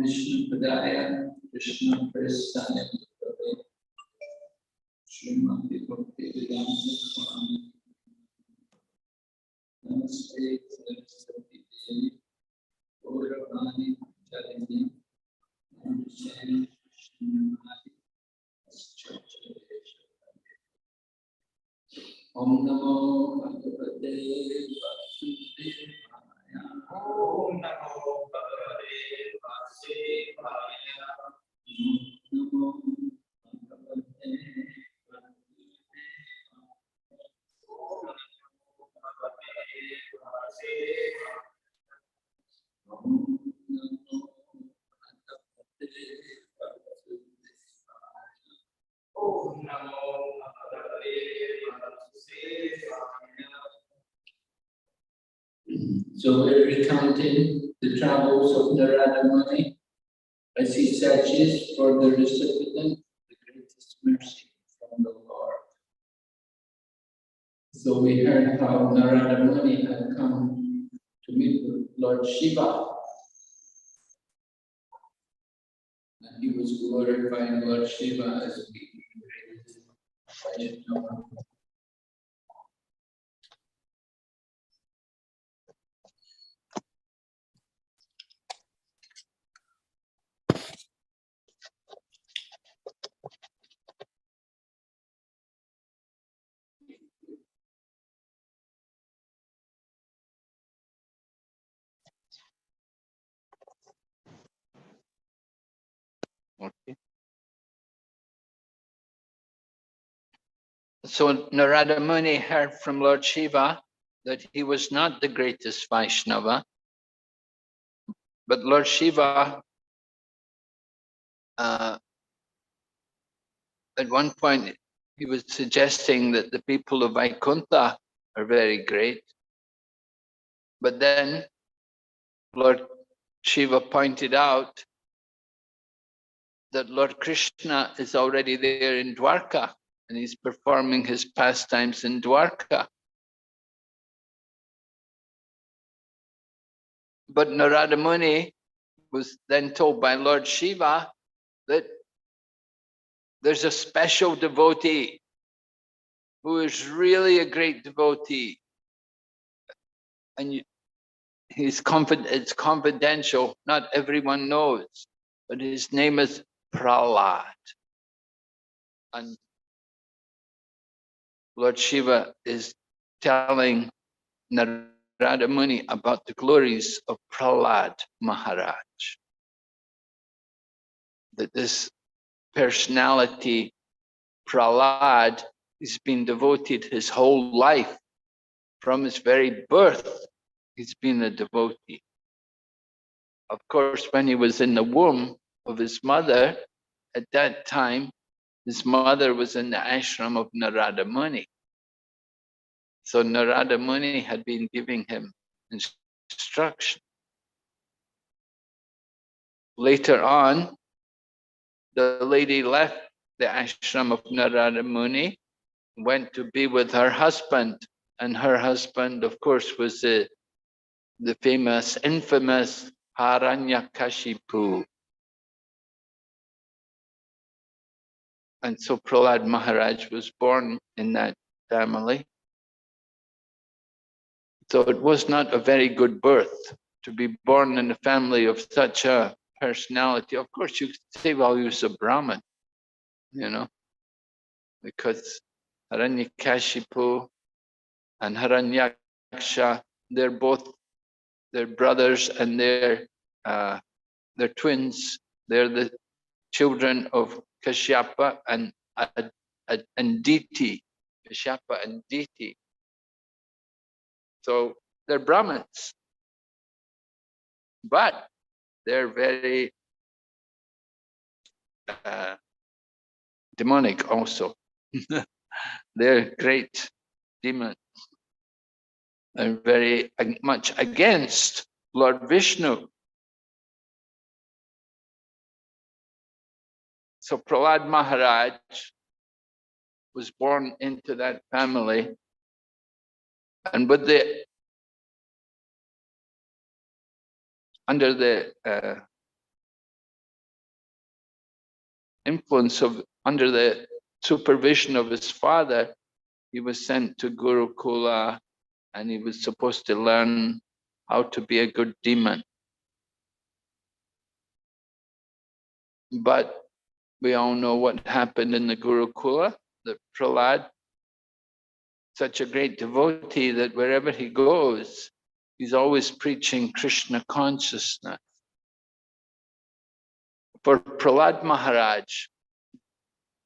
Vishnu Padaya, Krishna Prestaya, Srimati Bhakti Vedanta Swami, Namaste Saraswati Devi, Gauravani Charini, Namaste Srimati Om Namo Bhagavate Vasudevaya. Om Namo Bhagavate Vasudevaya. Om Namo Bhagavate So we're recounting the travels of Narada Muni as he searches for the recipient of the greatest mercy from the Lord. So we heard how Narada Muni had come to meet with Lord Shiva, and he was glorifying Lord Shiva as being the greatest Vaishnava. Okay. So Narada Muni heard from Lord Shiva that he was not the greatest Vaishnava, but Lord Shiva at one point he was suggesting that the people of Vaikuntha are very great, but then Lord Shiva pointed out that Lord Krishna is already there in Dwarka and he's performing his pastimes in Dwarka. But Narada Muni was then told by Lord Shiva that there's a special devotee who is really a great devotee, and it's confidential, not everyone knows, but his name is Prahlad. And Lord Shiva is telling Narada Muni about the glories of Prahlad Maharaj. That this personality, Prahlad, has been devoted his whole life. From his very birth, he's been a devotee. Of course, when he was in the womb of his mother, at that time, his mother was in the ashram of Narada Muni. So Narada Muni had been giving him instruction. Later on, the lady left the ashram of Narada Muni, went to be with her husband, and her husband, of course, was the famous, infamous Hiranyakashipu. And so Prahlad Maharaj was born in that family. So it was not a very good birth to be born in a family of such a personality. Of course, you could say, well, he was a Brahmin, you know, because Hiranyakashipu and Hiranyaksha, they're brothers, and they're twins. They're the children of Kashyapa and Diti. Kashyapa and Diti. So they're Brahmins, but they're very demonic also. They're great demons. They're very much against Lord Vishnu. So Prahlad Maharaj was born into that family, and with under the influence of, under the supervision of his father, he was sent to Gurukula, and he was supposed to learn how to be a good demon. But we all know what happened in the Gurukula, that Prahlad, such a great devotee, that wherever he goes, he's always preaching Krishna consciousness. For Prahlad Maharaj,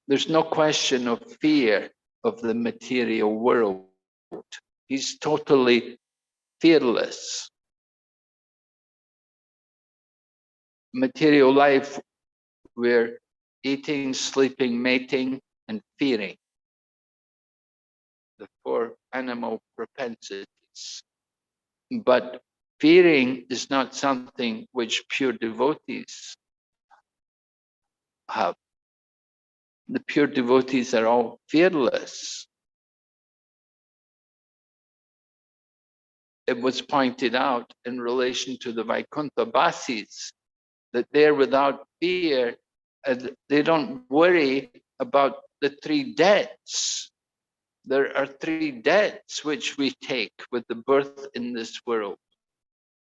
there's no question of fear of the material world. He's totally fearless. Material life, we're eating, sleeping, mating, and fearing. The four animal propensities. But fearing is not something which pure devotees have. The pure devotees are all fearless. It was pointed out in relation to the Vaikuntha Vasis that they're without fear, and they don't worry about the three debts. There are three debts which we take with the birth in this world.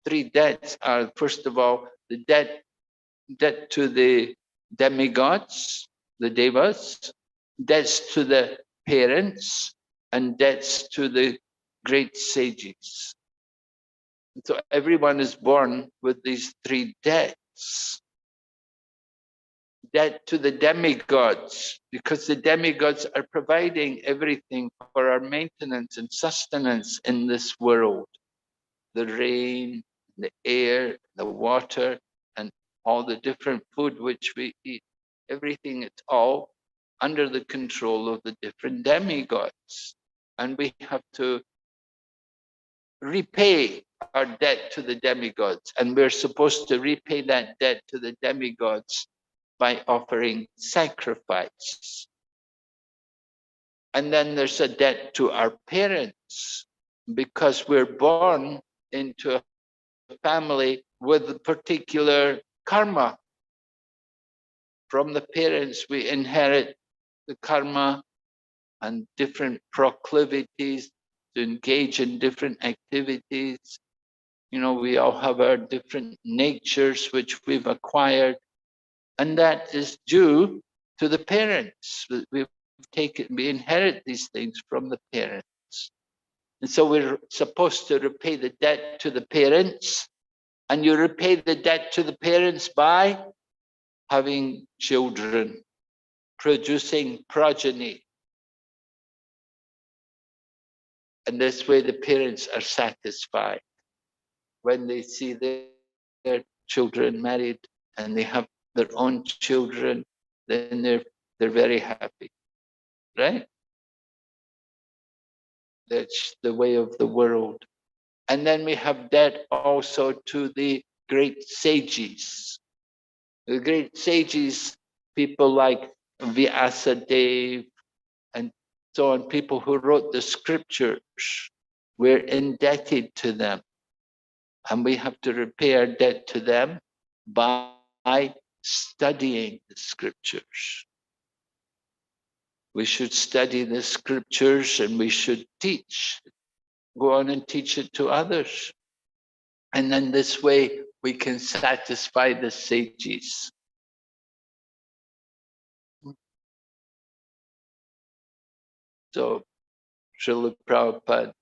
Three debts are, first of all, the debt to the demigods, the devas, debts to the parents, and debts to the great sages. So everyone is born with these three debts. Debt to the demigods, because the demigods are providing everything for our maintenance and sustenance in this world. The rain, the air, the water, and all the different food which we eat. Everything, it's all under the control of the different demigods. And we have to repay our debt to the demigods. And we're supposed to repay that debt to the demigods by offering sacrifice. And then there's a debt to our parents, because we're born into a family with a particular karma. From the parents, we inherit the karma and different proclivities to engage in different activities. You know, we all have our different natures which we've acquired, and that is due to the parents. We inherit these things from the parents. And so we're supposed to repay the debt to the parents, and you repay the debt to the parents by having children, producing progeny. And this way the parents are satisfied when they see their children married and they have their own children, then they're very happy, right? That's the way of the world. And then we have debt also to the great sages. The great sages, people like Vyasadeva and so on, people who wrote the scriptures, we're indebted to them. And we have to repay our debt to them by studying the scriptures. We should study the scriptures and we should teach, go on and teach it to others. And then this way we can satisfy the sages. So Srila Prabhupada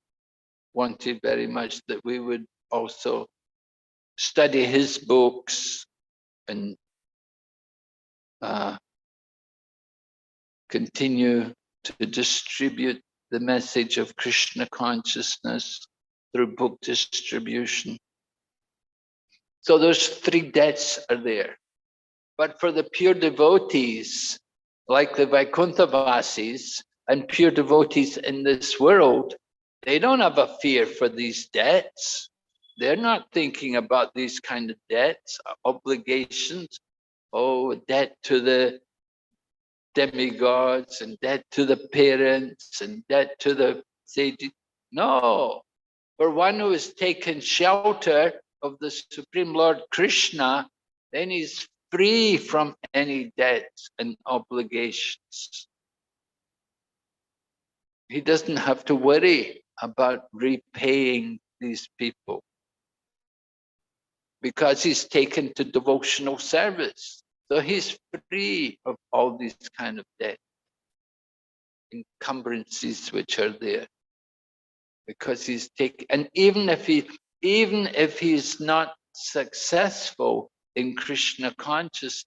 wanted very much that we would also study his books and continue to distribute the message of Krishna consciousness through book distribution. So those three debts are there. But for the pure devotees, like the Vaikuntha-vasis and pure devotees in this world, they don't have a fear for these debts. They're not thinking about these kind of debts, obligations. Oh, debt to the demigods and debt to the parents and debt to the sages. No, for one who has taken shelter of the Supreme Lord Krishna, then he's free from any debts and obligations. He doesn't have to worry about repaying these people because he's taken to devotional service. So he's free of all these kind of debt, encumbrances which are there, because he's taken. And even if he's not successful in Krishna consciousness,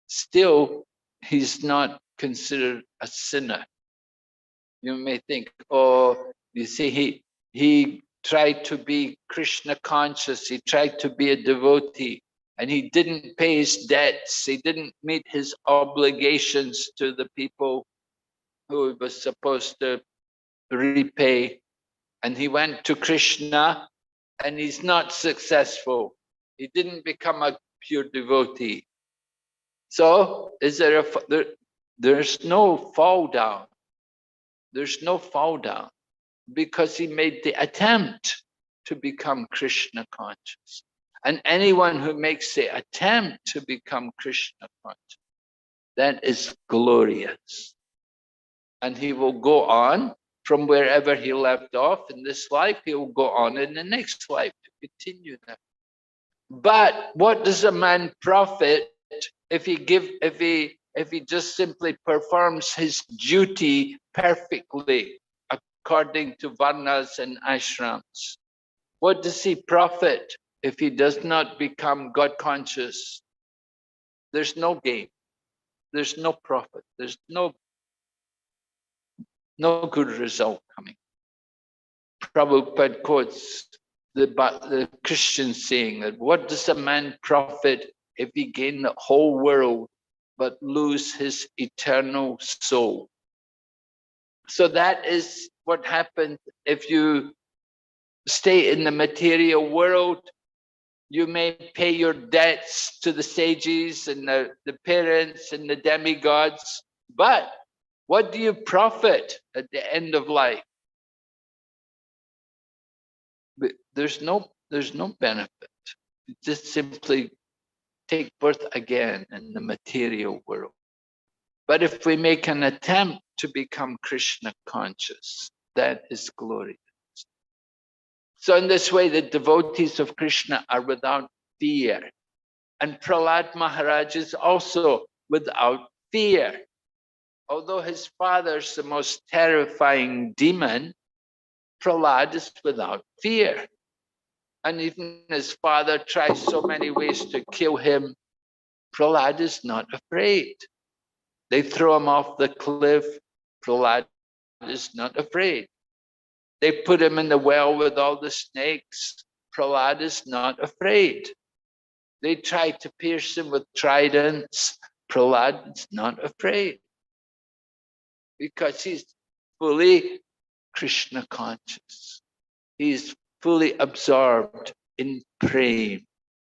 still he's not considered a sinner. You may think, oh, you see, he tried to be Krishna conscious, he tried to be a devotee, and he didn't pay his debts, he didn't meet his obligations to the people who he was supposed to repay. And he went to Krishna and he's not successful. He didn't become a pure devotee. So is there there's no fall down. There's no fall down because he made the attempt to become Krishna conscious. And anyone who makes the attempt to become Krishna conscious, that is glorious. And he will go on from wherever he left off in this life, he will go on in the next life to continue that. But what does a man profit if he just simply performs his duty perfectly according to varnas and ashrams? What does he profit if he does not become God conscious? There's no gain. There's no profit. There's no good result coming. Prabhupada quotes the Christian saying that what does a man profit if he gain the whole world but lose his eternal soul? So that is what happens if you stay in the material world. You may pay your debts to the sages and the parents and the demigods, but what do you profit at the end of life? There's no benefit. You just simply take birth again in the material world. But if we make an attempt to become Krishna conscious, that is glorious. So in this way, the devotees of Krishna are without fear. And Prahlad Maharaj is also without fear. Although his father's the most terrifying demon, Prahlad is without fear. And even his father tries so many ways to kill him, Prahlad is not afraid. They throw him off the cliff, Prahlad is not afraid. They put him in the well with all the snakes, Prahlad is not afraid. They try to pierce him with tridents, Prahlad is not afraid. Because he's fully Krishna conscious. He's fully absorbed in praying,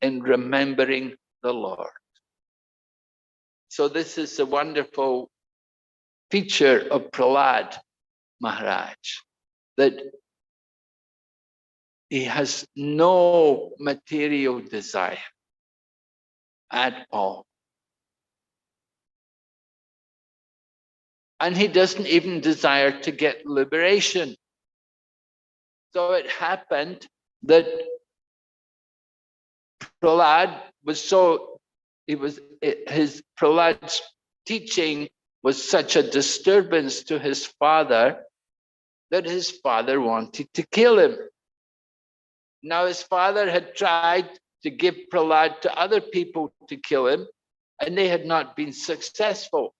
in remembering the Lord. So this is a wonderful feature of Prahlad Maharaj, that he has no material desire at all. And he doesn't even desire to get liberation. So it happened that Prahlad was Prahlad's teaching was such a disturbance to his father that his father wanted to kill him. Now his father had tried to give Prahlad to other people to kill him, and they had not been successful.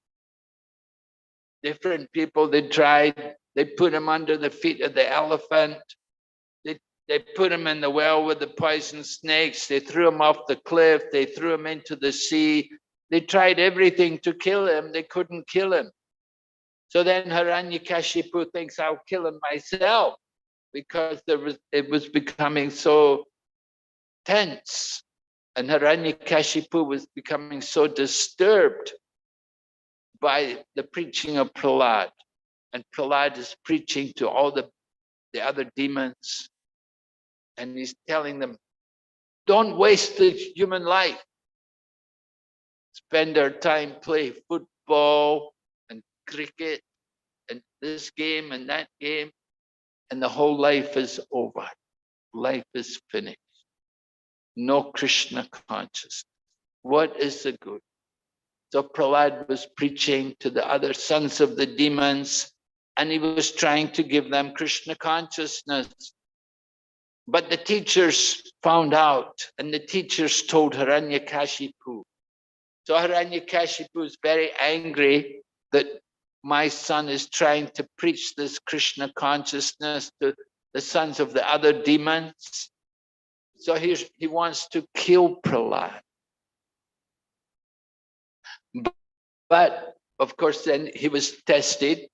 Different people, they tried, they put him under the feet of the elephant, they put him in the well with the poison snakes, they threw him off the cliff, they threw him into the sea. They tried everything to kill him, they couldn't kill him. So then Hiranyakashipu thinks, I'll kill him myself, because it was becoming so tense. And Hiranyakashipu was becoming so disturbed by the preaching of Prahlad. And Prahlad is preaching to all the other demons. And he's telling them, don't waste the human life. Spend our time play football and cricket and this game and that game. And the whole life is over. Life is finished. No Krishna consciousness. What is the good? So Prahlad was preaching to the other sons of the demons, and he was trying to give them Krishna consciousness. But the teachers found out, and the teachers told Hiranyakashipu. So Hiranyakashipu is very angry that my son is trying to preach this Krishna consciousness to the sons of the other demons. So he wants to kill Prahlad. But of course, then he was tested.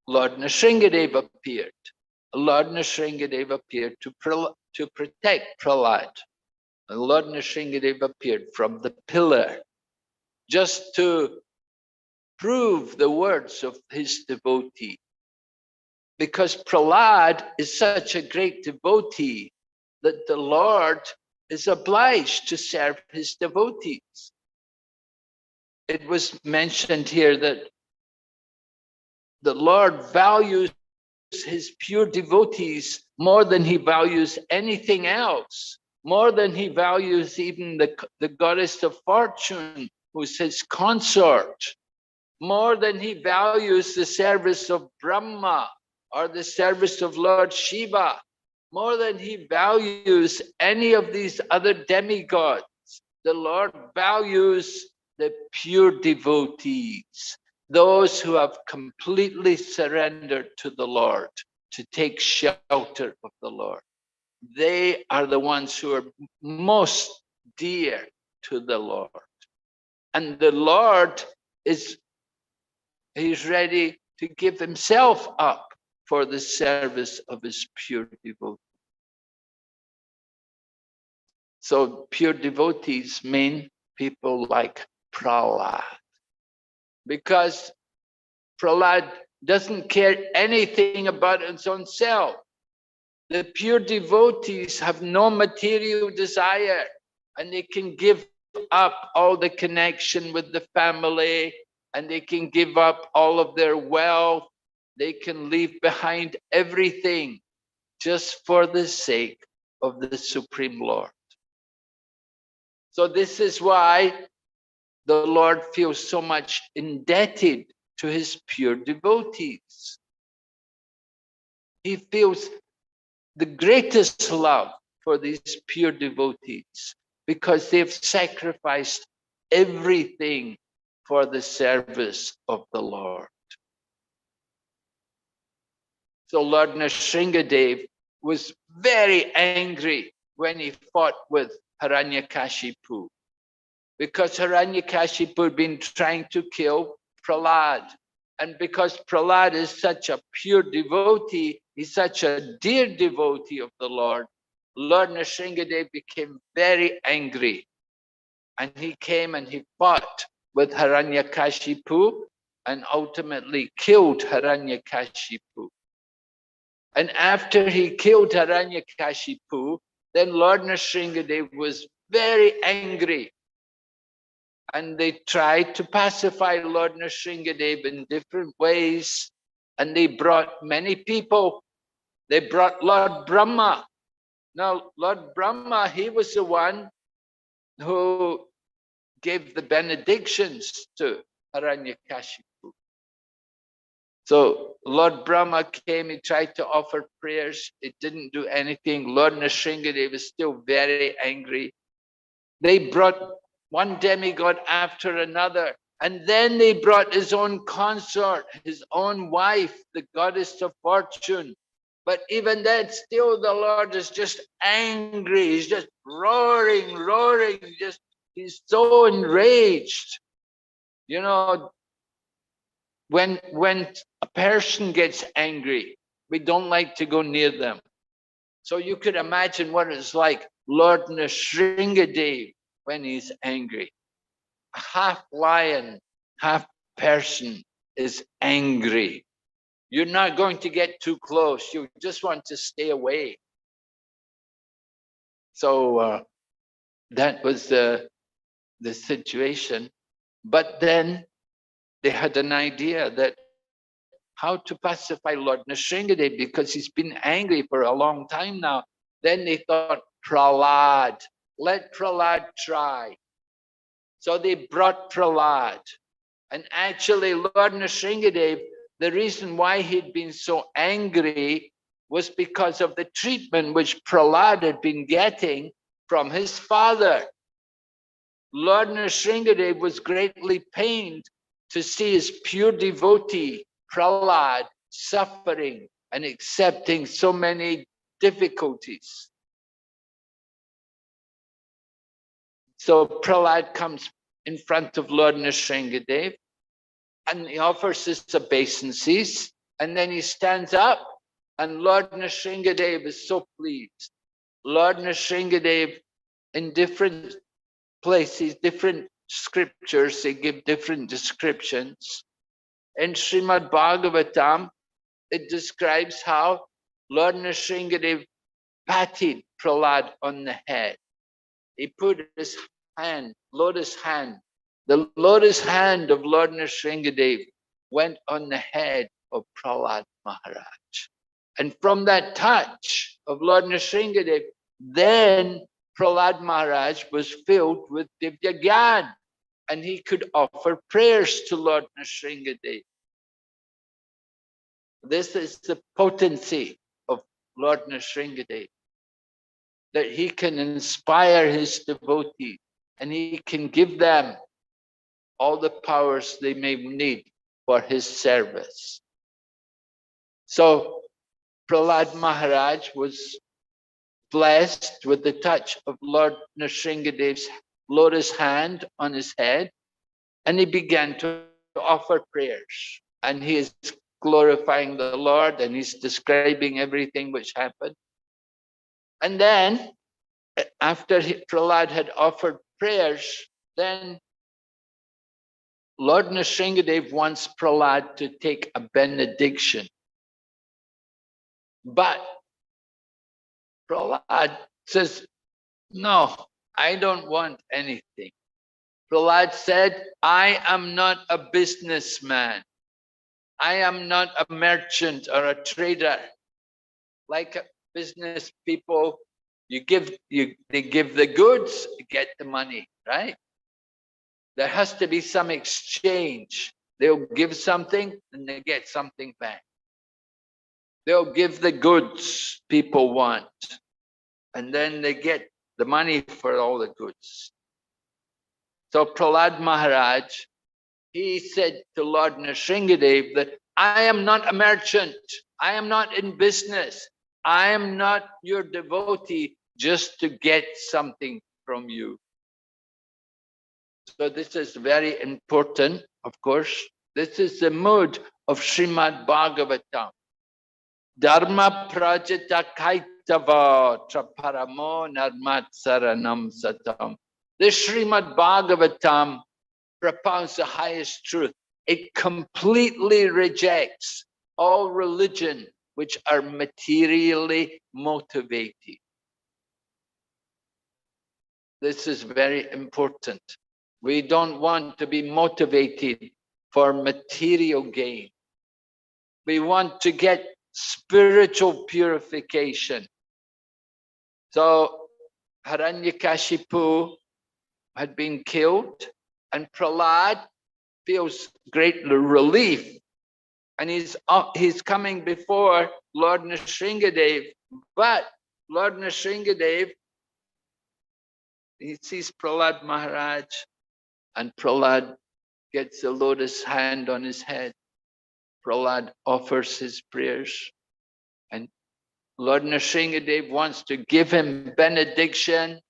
Lord Nrsingadev appeared. Lord Nrsingadev appeared to protect Prahlad. And Lord Nrsingadev appeared from the pillar just to prove the words of his devotee. Because Prahlad is such a great devotee that the Lord is obliged to serve his devotees. It was mentioned here that the Lord values his pure devotees more than he values anything else, more than he values even the goddess of fortune, who's his consort, more than he values the service of Brahma or the service of Lord Shiva, more than he values any of these other demigods. The Lord values the pure devotees, those who have completely surrendered to the Lord, to take shelter of the Lord. They are the ones who are most dear to the Lord. And the Lord he's ready to give himself up for the service of his pure devotees. So pure devotees mean people like Prahlad. Because Prahlad doesn't care anything about his own self. The pure devotees have no material desire, and they can give up all the connection with the family, and they can give up all of their wealth. They can leave behind everything just for the sake of the Supreme Lord. So this is why the Lord feels so much indebted to his pure devotees. He feels the greatest love for these pure devotees because they've sacrificed everything for the service of the Lord. So Lord Nrsingadev was very angry when he fought with Hiranyakashipu, because Hiranyakashipu had been trying to kill Prahlad. And because Prahlad is such a pure devotee, he's such a dear devotee of the Lord, Lord Nrsingadev became very angry. And he came and he fought with Hiranyakashipu and ultimately killed Hiranyakashipu. And after he killed Hiranyakashipu, then Lord Nrsingadev was very angry. And they tried to pacify Lord Nrsingadev in different ways. And they brought many people. They brought Lord Brahma. Now, Lord Brahma, he was the one who gave the benedictions to Hiranyakashipu. So Lord Brahma came, he tried to offer prayers. It didn't do anything. Lord Nrsingadev was still very angry. They brought one demigod after another. And then they brought his own consort, his own wife, the goddess of fortune. But even then, still the Lord is just angry. He's just roaring, he's so enraged. You know, when a person gets angry, we don't like to go near them. So you could imagine what it's like, Lord Nrsingadev, when he's angry. A half lion, half person is angry. You're not going to get too close. You just want to stay away. So that was the situation. But then they had an idea that how to pacify Lord Nrsingadev, because he's been angry for a long time now. Then they thought, Prahlad, let Prahlad try. So they brought Prahlad. And actually, Lord Nrsingadev, the reason why he'd been so angry was because of the treatment which Prahlad had been getting from his father. Lord Nrsingadev was greatly pained to see his pure devotee, Prahlad, suffering and accepting so many difficulties. So Prahlad comes in front of Lord Nrsingadev and he offers his obeisances, and then he stands up, and Lord Nrsingadev is so pleased. Lord Nrsingadev, in different places, different scriptures, they give different descriptions. In Srimad Bhagavatam, it describes how Lord Nrsingadev patted Prahlad on the head. He put his hand, lotus hand. The lotus hand of Lord Nrsingadev went on the head of Prahlad Maharaj. And from that touch of Lord Nrsingadev, then Prahlad Maharaj was filled with Divya Gyan, and he could offer prayers to Lord Nrsingadev. This is the potency of Lord Nrsingadev, that he can inspire his devotees and he can give them all the powers they may need for his service. So Prahlad Maharaj was blessed with the touch of Lord Nrsingadev's lotus hand on his head, and he began to offer prayers. And he is glorifying the Lord, and he's describing everything which happened. And then, after Prahlad had offered prayers, then Lord Nrsingadev wants Prahlad to take a benediction. But Prahlad says, no, I don't want anything. Prahlad said, I am not a businessman. I am not a merchant or a trader. Like business people, they give the goods, you get the money, right? There has to be some exchange. They'll give something and they get something back. They'll give the goods people want, and then they get the money for all the goods. So Prahlad Maharaj, he said to Lord Nrsingadev that I am not a merchant. I am not in business. I am not your devotee just to get something from you. So this is very important, of course. This is the mood of Srimad Bhagavatam. Dharma prajita kaitava traparamo narmat saranam satam. The Srimad Bhagavatam propounds the highest truth. It completely rejects all religion which are materially motivated. This is very important. We don't want to be motivated for material gain. We want to get spiritual purification. So Hiranyakashipu had been killed, and Prahlad feels great relief, and he's coming before Lord Nrsingadev. But Lord Nrsingadev, he sees Prahlad Maharaj, and Prahlad gets a lotus hand on his head. Prahlad offers his prayers, and Lord Nrsingadev wants to give him benediction.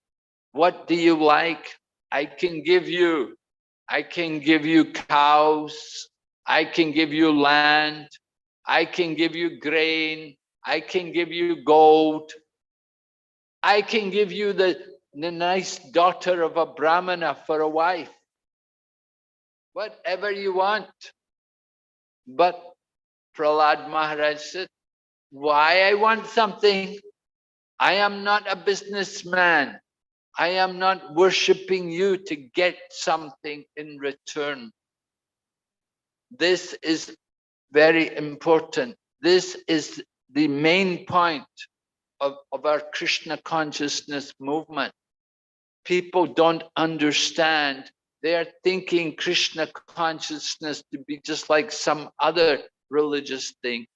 What do you like? I can give you cows, I can give you land, I can give you grain, I can give you gold, I can give you the nice daughter of a Brahmana for a wife. Whatever you want. But Prahlad Maharaj said, why I want something? I am not a businessman. I am not worshipping you to get something in return. This is very important. This is the main point of our Krishna consciousness movement. People don't understand. They are thinking Krishna consciousness to be just like some other religious thing,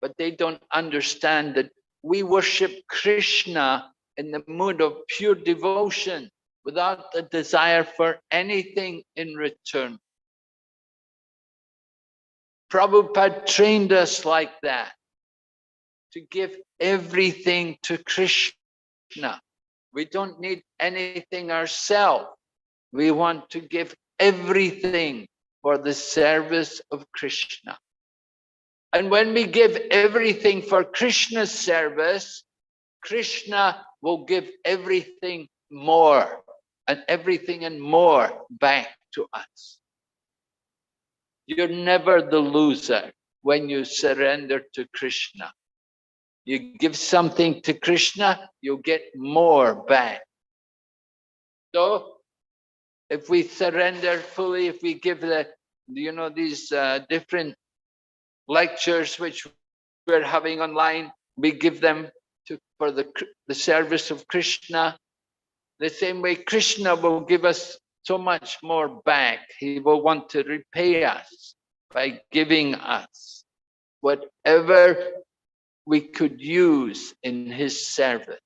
but they don't understand that we worship Krishna in the mood of pure devotion without the desire for anything in return. Prabhupada trained us like that, to give everything to Krishna. We don't need anything ourselves. We want to give everything for the service of Krishna. And when we give everything for Krishna's service, Krishna will give everything more and everything and more back to us. You're never the loser when you surrender to Krishna. You give something to Krishna, you'll get more back. So if we surrender fully, if we give these different lectures which we're having online, we give them for the service of Krishna. The same way Krishna will give us so much more back. He will want to repay us by giving us whatever we could use in his service.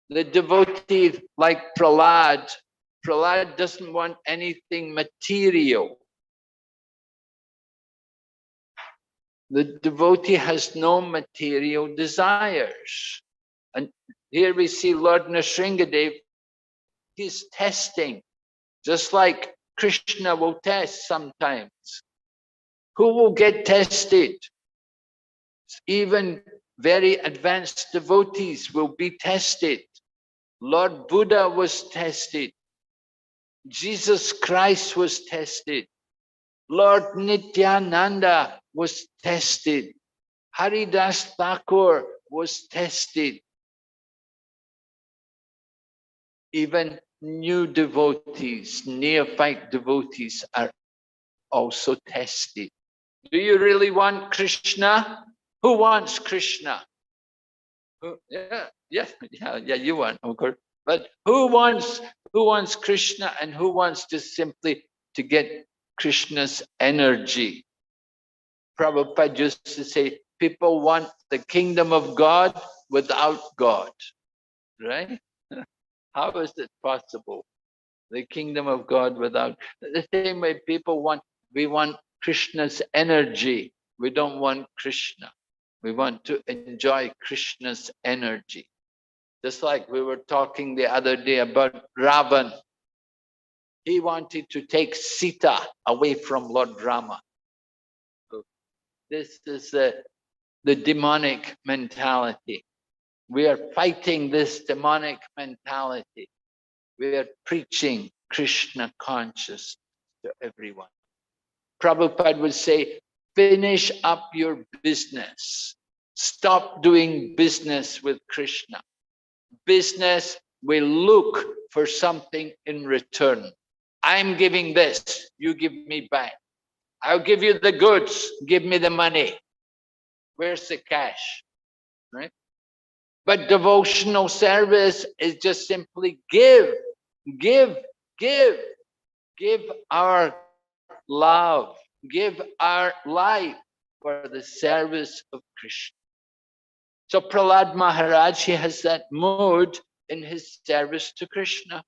The devotee like Prahlad doesn't want anything material. The devotee has no material desires. And here we see Lord Nrsingadev, he's testing, just like Krishna will test sometimes. Who will get tested? Even very advanced devotees will be tested. Lord Buddha was tested. Jesus Christ was tested. Lord Nityananda was tested. Haridas Thakur was tested. Even new devotees, neophyte devotees are also tested. Do you really want Krishna? Who wants Krishna? Yeah, you want, of course. But who wants Krishna, and who wants just simply to get Krishna's energy? Prabhupada used to say, people want the kingdom of God without God, right? How is it possible? The kingdom of God without, the same way we want Krishna's energy. We don't want Krishna. We want to enjoy Krishna's energy. Just like we were talking the other day about Ravan. He wanted to take Sita away from Lord Rama. So this is the demonic mentality. We are fighting this demonic mentality. We are preaching Krishna consciousness to everyone. Prabhupada would say, finish up your business. Stop doing business with Krishna. Business will look for something in return. I'm giving this, you give me back. I'll give you the goods, give me the money. Where's the cash? Right? But devotional service is just simply give, give, give, give our love, give our life for the service of Krishna. So Prahlad Maharaj, he has that mood in his service to Krishna.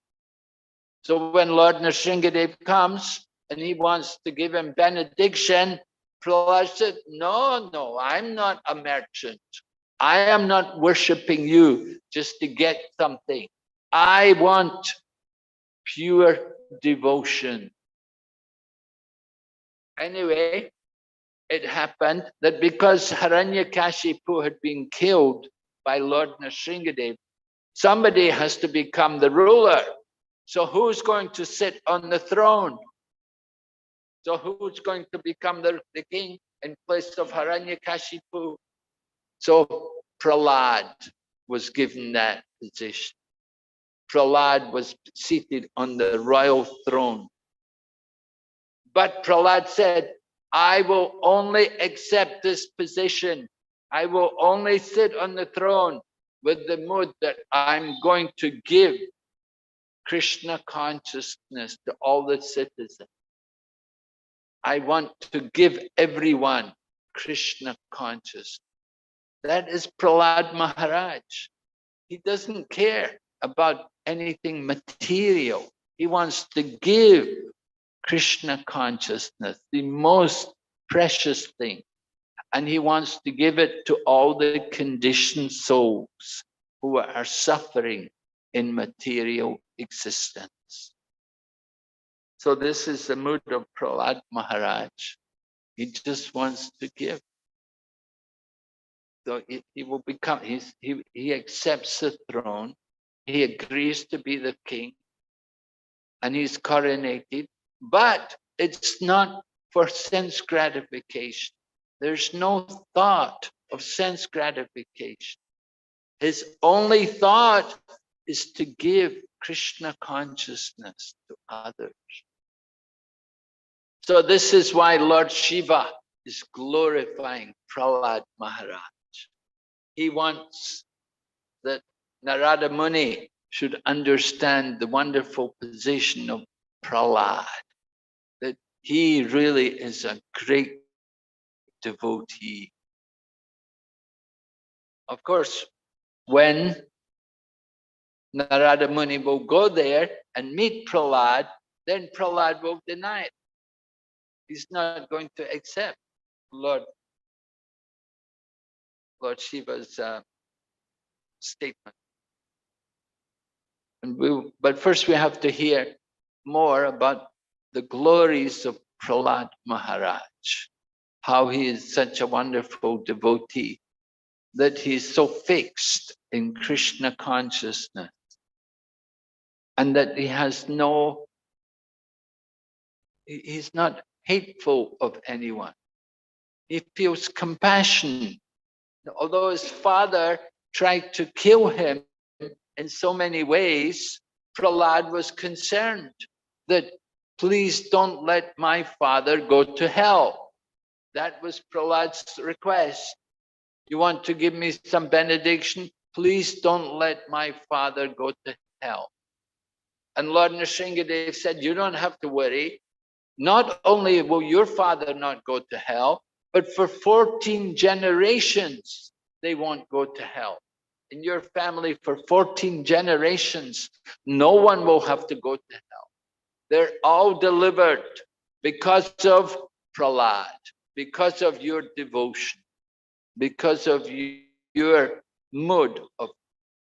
So when Lord Nrsingadev comes and he wants to give him benediction, Prahlad said, no, I'm not a merchant. I am not worshipping you just to get something. I want pure devotion. Anyway, it happened that because Hiranyakashipu had been killed by Lord Nrsingadev, somebody has to become the ruler. So who's going to sit on the throne? So who's going to become the king in place of Hiranyakashipu? So Prahlad was given that position. Prahlad was seated on the royal throne. But Prahlad said, I will only accept this position. I will only sit on the throne with the mood that I'm going to give Krishna consciousness to all the citizens. I want to give everyone Krishna consciousness. That is Prahlad Maharaj. He doesn't care about anything material. He wants to give Krishna consciousness, the most precious thing. And he wants to give it to all the conditioned souls who are suffering in material existence. So this is the mood of Prahlad Maharaj. He just wants to give. So he will become, he accepts the throne, he agrees to be the king, and he's coronated, but it's not for sense gratification. There's no thought of sense gratification. His only thought is to give Krishna consciousness to others. So this is why Lord Shiva is glorifying Prahlad Maharaj. He wants that Narada Muni should understand the wonderful position of Prahlad, that he really is a great devotee. Of course, when Narada Muni will go there and meet Prahlad, then Prahlad will deny it. He's not going to accept Lord Shiva's statement. But first we have to hear more about the glories of Prahlad Maharaj, how he is such a wonderful devotee, that he is so fixed in Krishna consciousness, and that he has he's not hateful of anyone. He feels compassion. Although his father tried to kill him in so many ways, Prahlad was concerned that please don't let my father go to hell. That was Prahlad's request. You want to give me some benediction? Please don't let my father go to hell. And Lord Nrsingadev said, you don't have to worry. Not only will your father not go to hell, but for 14 generations, they won't go to hell. In your family, for 14 generations, no one will have to go to hell. They're all delivered because of Prahlad, because of your devotion, because of your mood of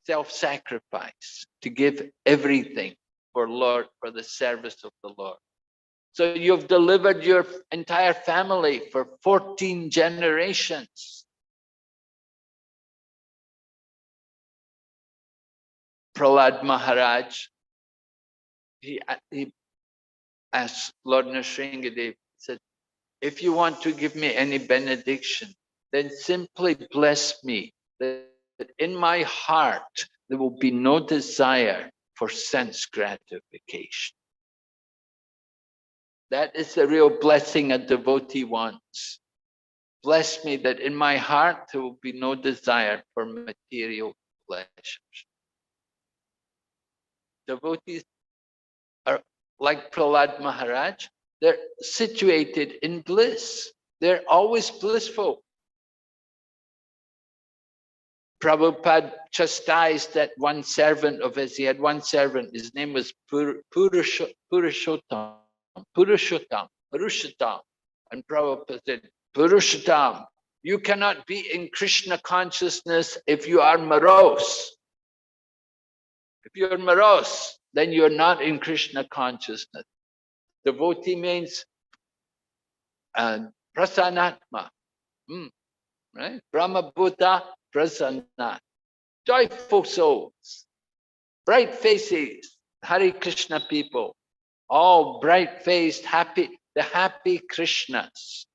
self-sacrifice to give everything for the service of the Lord. So you've delivered your entire family for 14 generations. Prahlad Maharaj, he asked Lord Nrsingadev, said, if you want to give me any benediction, then simply bless me that in my heart there will be no desire for sense gratification. That is the real blessing a devotee wants. Bless me that in my heart there will be no desire for material pleasures. Devotees are like Prahlad Maharaj. They're situated in bliss. They're always blissful. Prabhupada chastised that one servant of his. He had one servant. His name was Purushottam. Purushottam. And Prabhupada said, Purushottam, you cannot be in Krishna consciousness if you are morose. If you're morose, then you're not in Krishna consciousness. Devotee means prasanatma, right? Brahma Bhuta prasanat. Joyful souls, bright faces, Hare Krishna people, all bright-faced, happy, the happy Krishnas,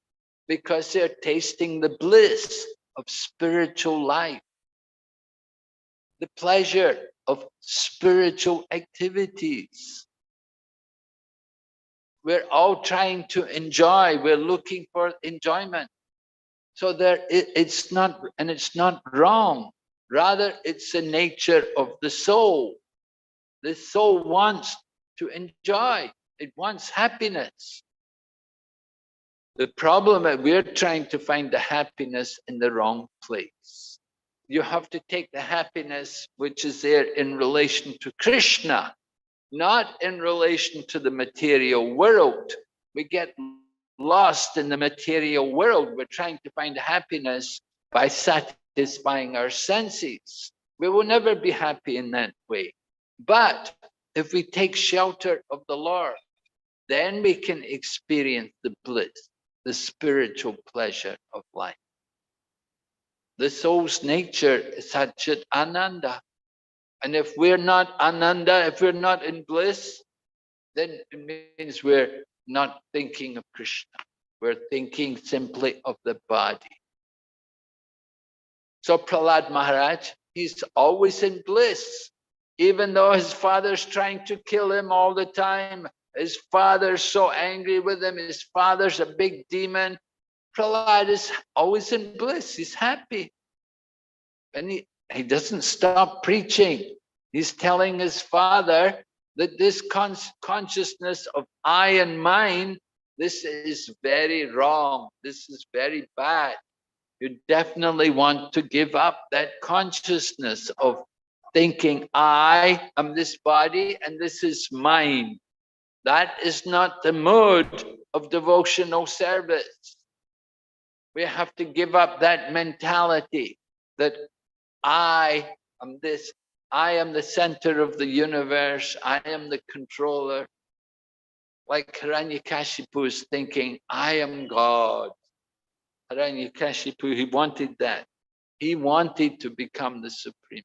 because they're tasting the bliss of spiritual life, the pleasure of spiritual activities. We're all trying to enjoy, we're looking for enjoyment. So it's not wrong. Rather, it's the nature of the soul. The soul wants to enjoy. It wants happiness. The problem is we're trying to find the happiness in the wrong place. You have to take the happiness which is there in relation to Krishna, not in relation to the material world. We get lost in the material world. We're trying to find happiness by satisfying our senses. We will never be happy in that way. But if we take shelter of the Lord, then we can experience the bliss, the spiritual pleasure of life. The soul's nature is Satchit Ananda. And if we're not Ananda, if we're not in bliss, then it means we're not thinking of Krishna. We're thinking simply of the body. So Prahlad Maharaj, he's always in bliss. Even though his father's trying to kill him all the time, his father's so angry with him, his father's a big demon, Prahlad is always in bliss, he's happy. And he doesn't stop preaching. He's telling his father that this consciousness of I and mine, this is very wrong, this is very bad. You definitely want to give up that consciousness of thinking I am this body and this is mine. That is not the mode of devotional service. We have to give up that mentality that I am this, I am the center of the universe, I am the controller. Like Hiranyakashipu is thinking, I am God. Hiranyakashipu, he wanted that. He wanted to become the supreme.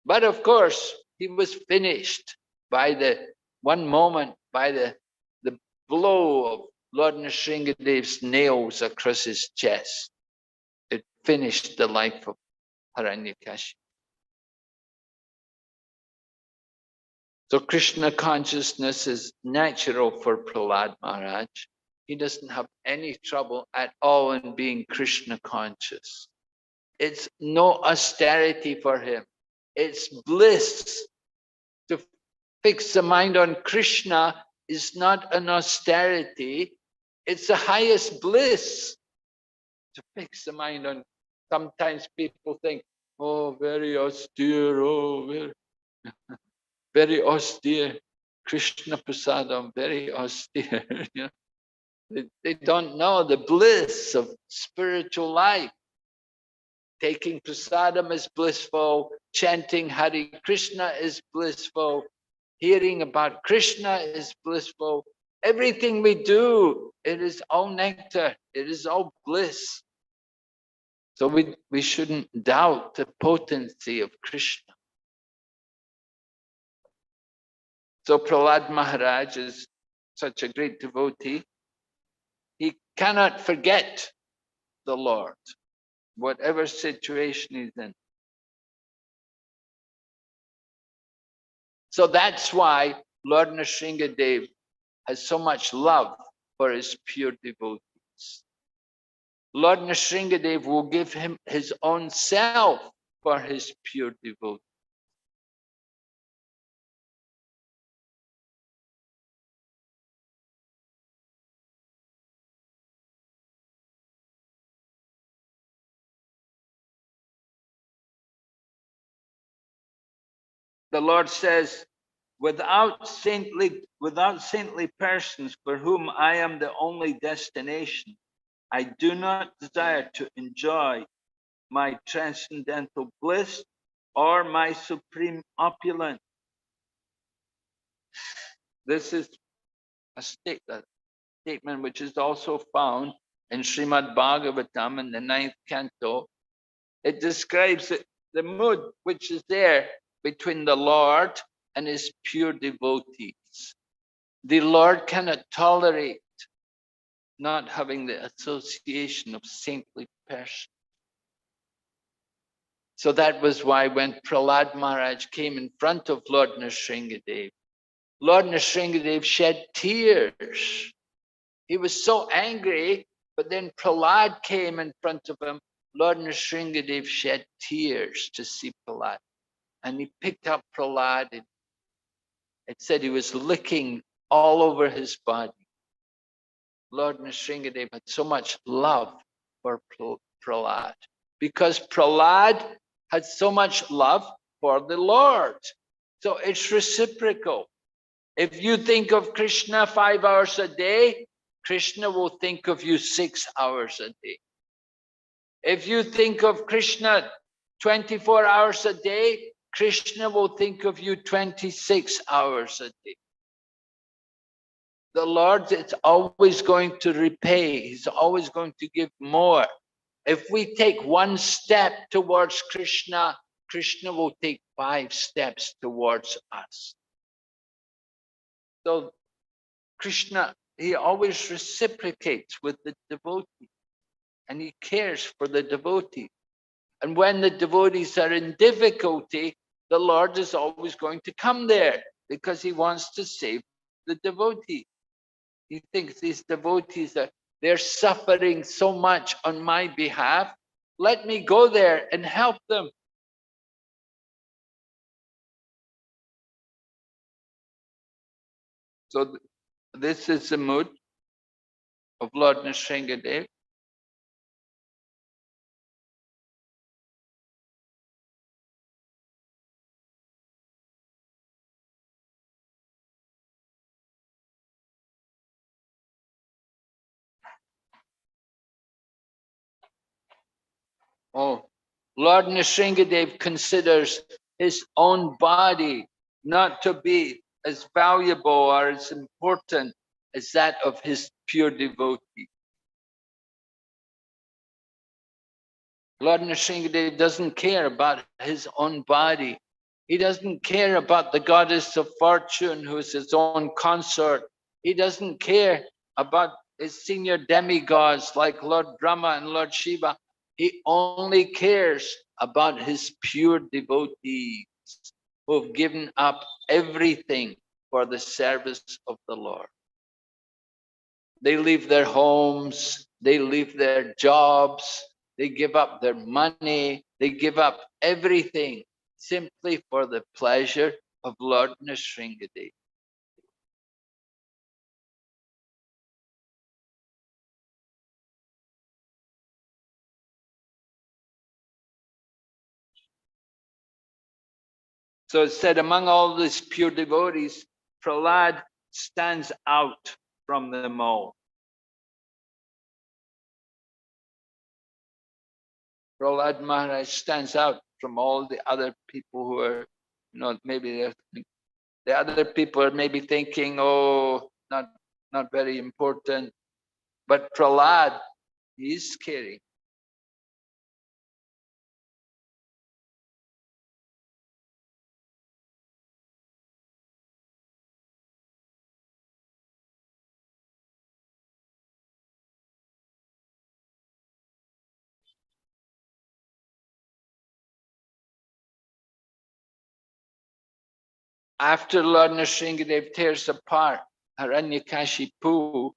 But of course, he was finished by the one moment, by the blow of Lord Nrsingadev's nails across his chest. It finished the life of Hiranyakashipu. So Krishna consciousness is natural for Prahlad Maharaj. He doesn't have any trouble at all in being Krishna conscious. It's no austerity for him. It's bliss. To fix the mind on Krishna is not an austerity. It's the highest bliss to fix the mind on. Sometimes people think, oh, very austere, oh, very austere. Krishna Prasadam, very austere. You know? They don't know the bliss of spiritual life. Taking prasadam is blissful, chanting Hare Krishna is blissful, hearing about Krishna is blissful. Everything we do, it is all nectar, it is all bliss. So we shouldn't doubt the potency of Krishna. So Prahlad Maharaj is such a great devotee. He cannot forget the Lord, whatever situation he's in. So that's why Lord Nrsingadev has so much love for his pure devotees. Lord Nrsingadev will give him his own self for his pure devotees. The Lord says, without saintly persons for whom I am the only destination, I do not desire to enjoy my transcendental bliss or my supreme opulence. This is a statement which is also found in Srimad Bhagavatam in the 9th canto. It describes the mood which is there between the Lord and his pure devotees. The Lord cannot tolerate not having the association of saintly persons. So that was why when Prahlad Maharaj came in front of Lord Nrsingadev, Lord Nrsingadev shed tears. He was so angry, but then Prahlad came in front of him. Lord Nrsingadev shed tears to see Prahlad. And he picked up Prahlad and it said he was licking all over his body. Lord Nrsingadev had so much love for Prahlad because Prahlad had so much love for the Lord. So it's reciprocal. If you think of Krishna 5 hours a day, Krishna will think of you 6 hours a day. If you think of Krishna 24 hours a day, Krishna will think of you 26 hours a day. The Lord is always going to repay. He's always going to give more. If we take one step towards Krishna, Krishna will take 5 steps towards us. So Krishna, he always reciprocates with the devotee and he cares for the devotee. And when the devotees are in difficulty, the Lord is always going to come there because he wants to save the devotee. He thinks these devotees they're suffering so much on my behalf. Let me go there and help them. So this is the mood of Lord Nrsingadev. Oh, Lord Nrsingadev considers his own body not to be as valuable or as important as that of his pure devotee. Lord Nrsingadev doesn't care about his own body. He doesn't care about the goddess of fortune who is his own consort. He doesn't care about his senior demigods like Lord Brahma and Lord Shiva. He only cares about his pure devotees. who have given up everything for the service of the Lord. They leave their homes, they leave their jobs, they give up their money, they give up everything simply for the pleasure of Lord Nrsimhadev. So it said, among all these pure devotees, Prahlad stands out from them all. Prahlad Maharaj stands out from all the other people who are, maybe the other people are maybe thinking, oh, not very important. But Prahlad, he's scary. After Lord Nrsimhadev tears apart Hiranyakashipu,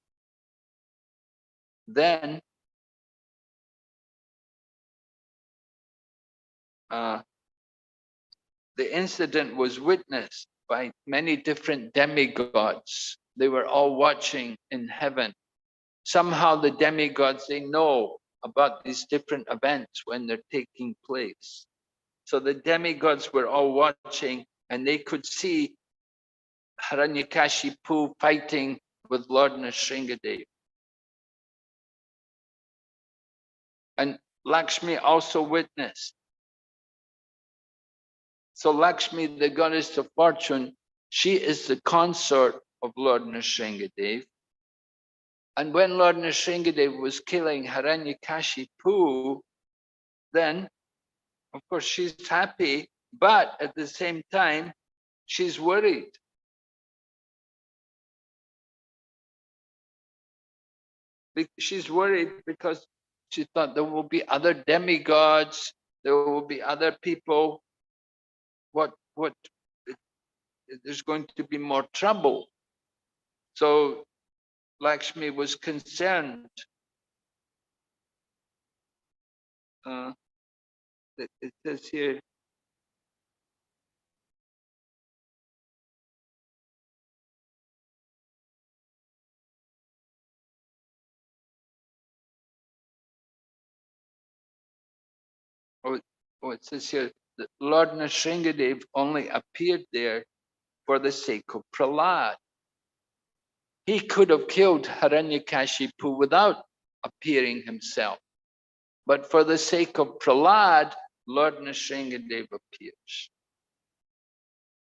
then the incident was witnessed by many different demigods. They were all watching in heaven. Somehow the demigods, they know about these different events when they're taking place. So the demigods were all watching, and they could see Hiranyakashipu fighting with Lord Nrsimhadev. And Lakshmi also witnessed. So Lakshmi, the goddess of fortune, she is the consort of Lord Nrsimhadev. And when Lord Nrsimhadev was killing Hiranyakashipu, then, of course, she's happy, but at the same time, she's worried. She's worried because she thought there will be other demigods, there will be other people. What? There's going to be more trouble. So Lakshmi was concerned. It says here, it says here that Lord Nrsimhadev only appeared there for the sake of Prahlad. He could have killed Hiranyakashipu without appearing himself. But for the sake of Prahlad, Lord Nrsimhadev appears.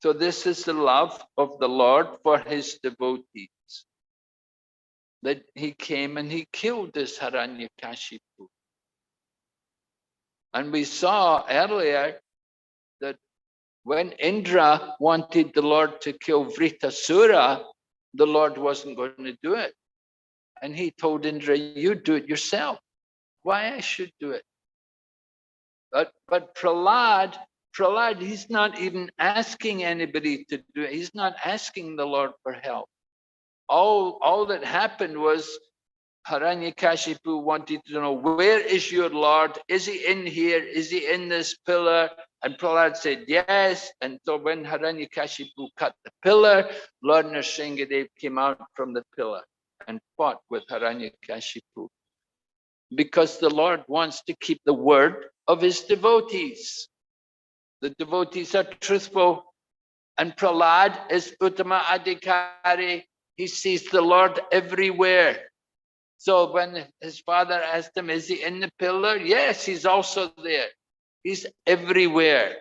So this is the love of the Lord for his devotees. That he came and he killed this Hiranyakashipu. And we saw earlier that when Indra wanted the Lord to kill Vritasura, the Lord wasn't going to do it. And he told Indra, you do it yourself. Why I should do it? But Prahlad, he's not even asking anybody to do it. He's not asking the Lord for help. All that happened was Hiranyakashipu wanted to know, where is your Lord? Is he in here? Is he in this pillar? And Prahlad said, yes. And so when Hiranyakashipu cut the pillar, Lord Nrsimhadev came out from the pillar and fought with Hiranyakashipu. Because the Lord wants to keep the word of his devotees. The devotees are truthful. And Prahlad is Uttama Adhikari. He sees the Lord everywhere. So when his father asked him, is he in the pillar? Yes, he's also there. He's everywhere.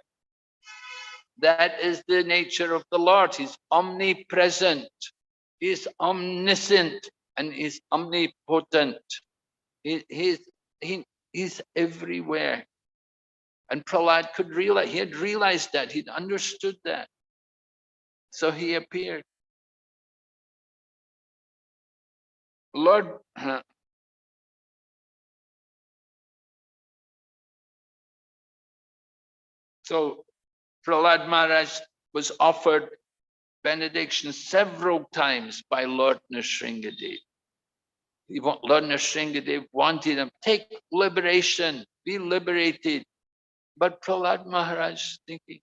That is the nature of the Lord. He's omnipresent. He's omniscient and he's omnipotent. He's everywhere. And Prahlad could realize, he had realized that, he'd understood that. So he appeared. Lord, so Prahlad Maharaj was offered benediction several times by Lord Nrsingadev. Lord Nrsingadev wanted him, take liberation, be liberated. But Prahlad Maharaj is thinking,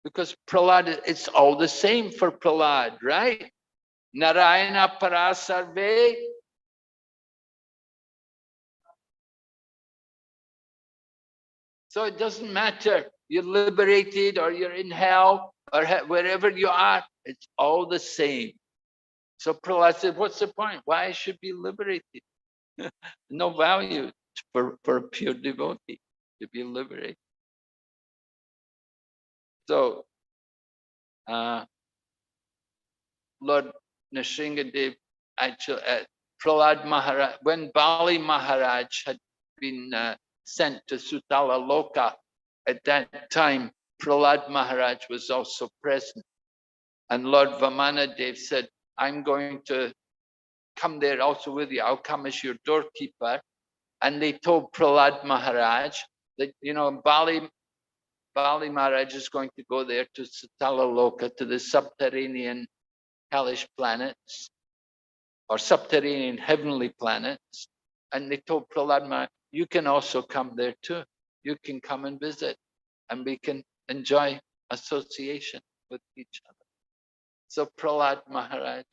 because Prahlad, it's all the same for Prahlad, right? Narayana Parasarve. So it doesn't matter, you're liberated or you're in hell or wherever you are, it's all the same. So Prahlad said, what's the point? Why I should be liberated? No value for a pure devotee to be liberated. So Lord Nrsingadev actually, Prahlad Maharaj, when Bali Maharaj had been sent to Sutala Loka, at that time Prahlad Maharaj was also present. And Lord Vamanadev said, I'm going to come there also with you. I'll come as your doorkeeper. And they told Prahlad Maharaj that, Bali Maharaj is going to go there to Sutala Loka, to the subterranean hellish planets, or subterranean heavenly planets. And they told Prahlad Maharaj, you can also come there too. You can come and visit, and we can enjoy association with each other. So Prahlad Maharaj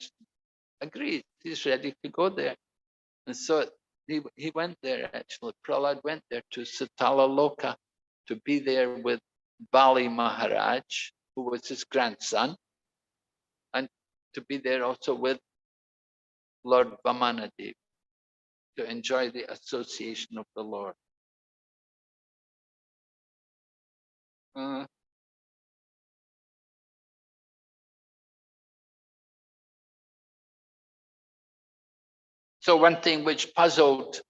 agreed. He's ready to go there. And so he went there, actually. Prahlad went there to Sutala Loka to be there with Bali Maharaj, who was his grandson, and to be there also with Lord Vamanadev, to enjoy the association of the Lord. So one thing which puzzled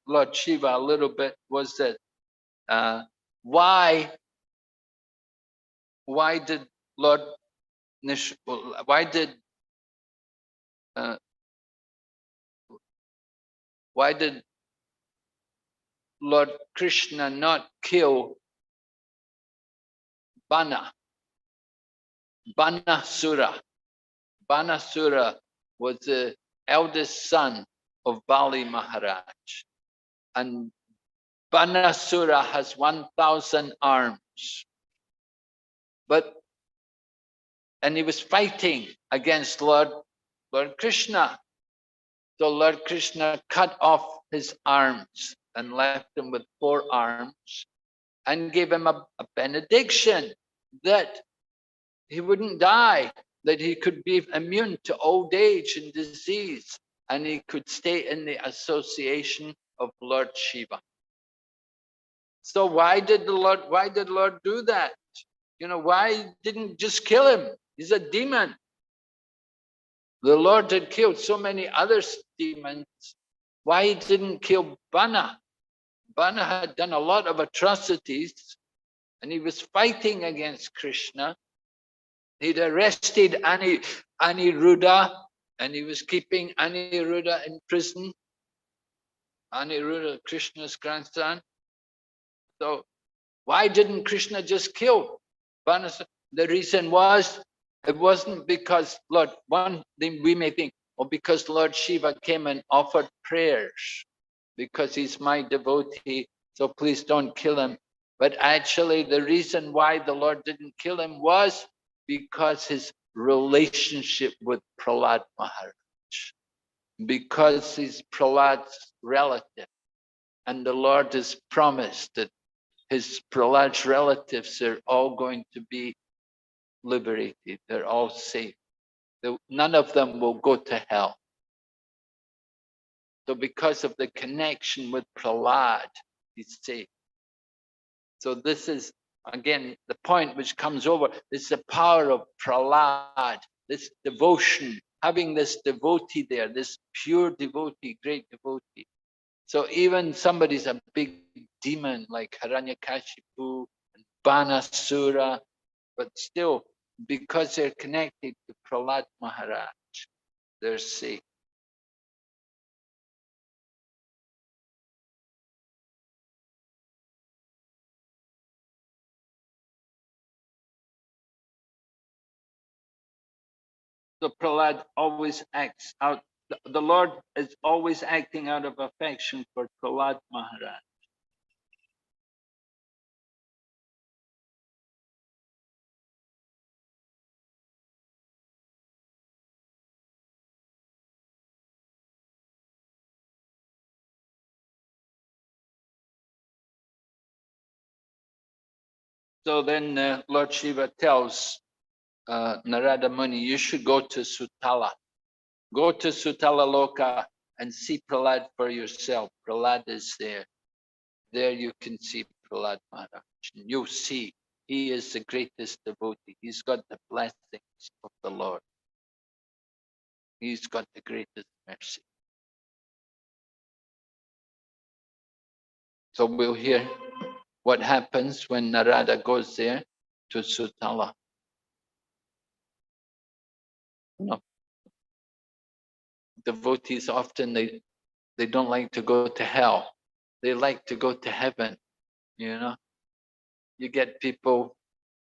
Lord Shiva a little bit was that why did Lord why did Lord Krishna not kill Banasura? Banasura was the eldest son of Bali Maharaj, and Banasura has 1,000 arms, and he was fighting against Lord Krishna. So Lord Krishna cut off his arms and left him with 4 arms, and gave him a benediction that he wouldn't die, that he could be immune to old age and disease, and he could stay in the association of Lord Shiva. So why did Lord do that? Why didn't just kill him? He's a demon. The Lord had killed so many other demons. Why he didn't kill Bana? Bana had done a lot of atrocities, and he was fighting against Krishna. He'd arrested Aniruddha, and he was keeping Aniruddha in prison. Aniruddha, Krishna's grandson. So why didn't Krishna just kill Banasura? The reason was, it wasn't because one thing we may think, because Lord Shiva came and offered prayers, because he's my devotee, so please don't kill him. But actually the reason why the Lord didn't kill him was because his relationship with Prahlad Maharaj, because he's Prahlad's relative, and the Lord has promised that his Prahlad's relatives are all going to be liberated. They're all safe. None of them will go to hell. So because of the connection with Prahlad, he's safe. So this is, again, the point which comes over, this is the power of Prahlad, this devotion, having this devotee there, this pure devotee, great devotee. So even somebody's a big demon like Hiranyakashipu and Banasura, but still, because they're connected to Prahlad Maharaj, they're safe. So Prahlad always acts out. The Lord is always acting out of affection for Prahlad Maharaj. So then Lord Shiva tells Narada Muni, you should go to Sutala. Go to Sutala Loka and see Prahlad for yourself. Prahlad is there. There you can see Prahlad Maharaj. You'll see he is the greatest devotee. He's got the blessings of the Lord. He's got the greatest mercy. So we'll hear what happens when Narada goes there to Sutala. No. Devotees often they don't like to go to hell. They like to go to heaven, you know. You get people,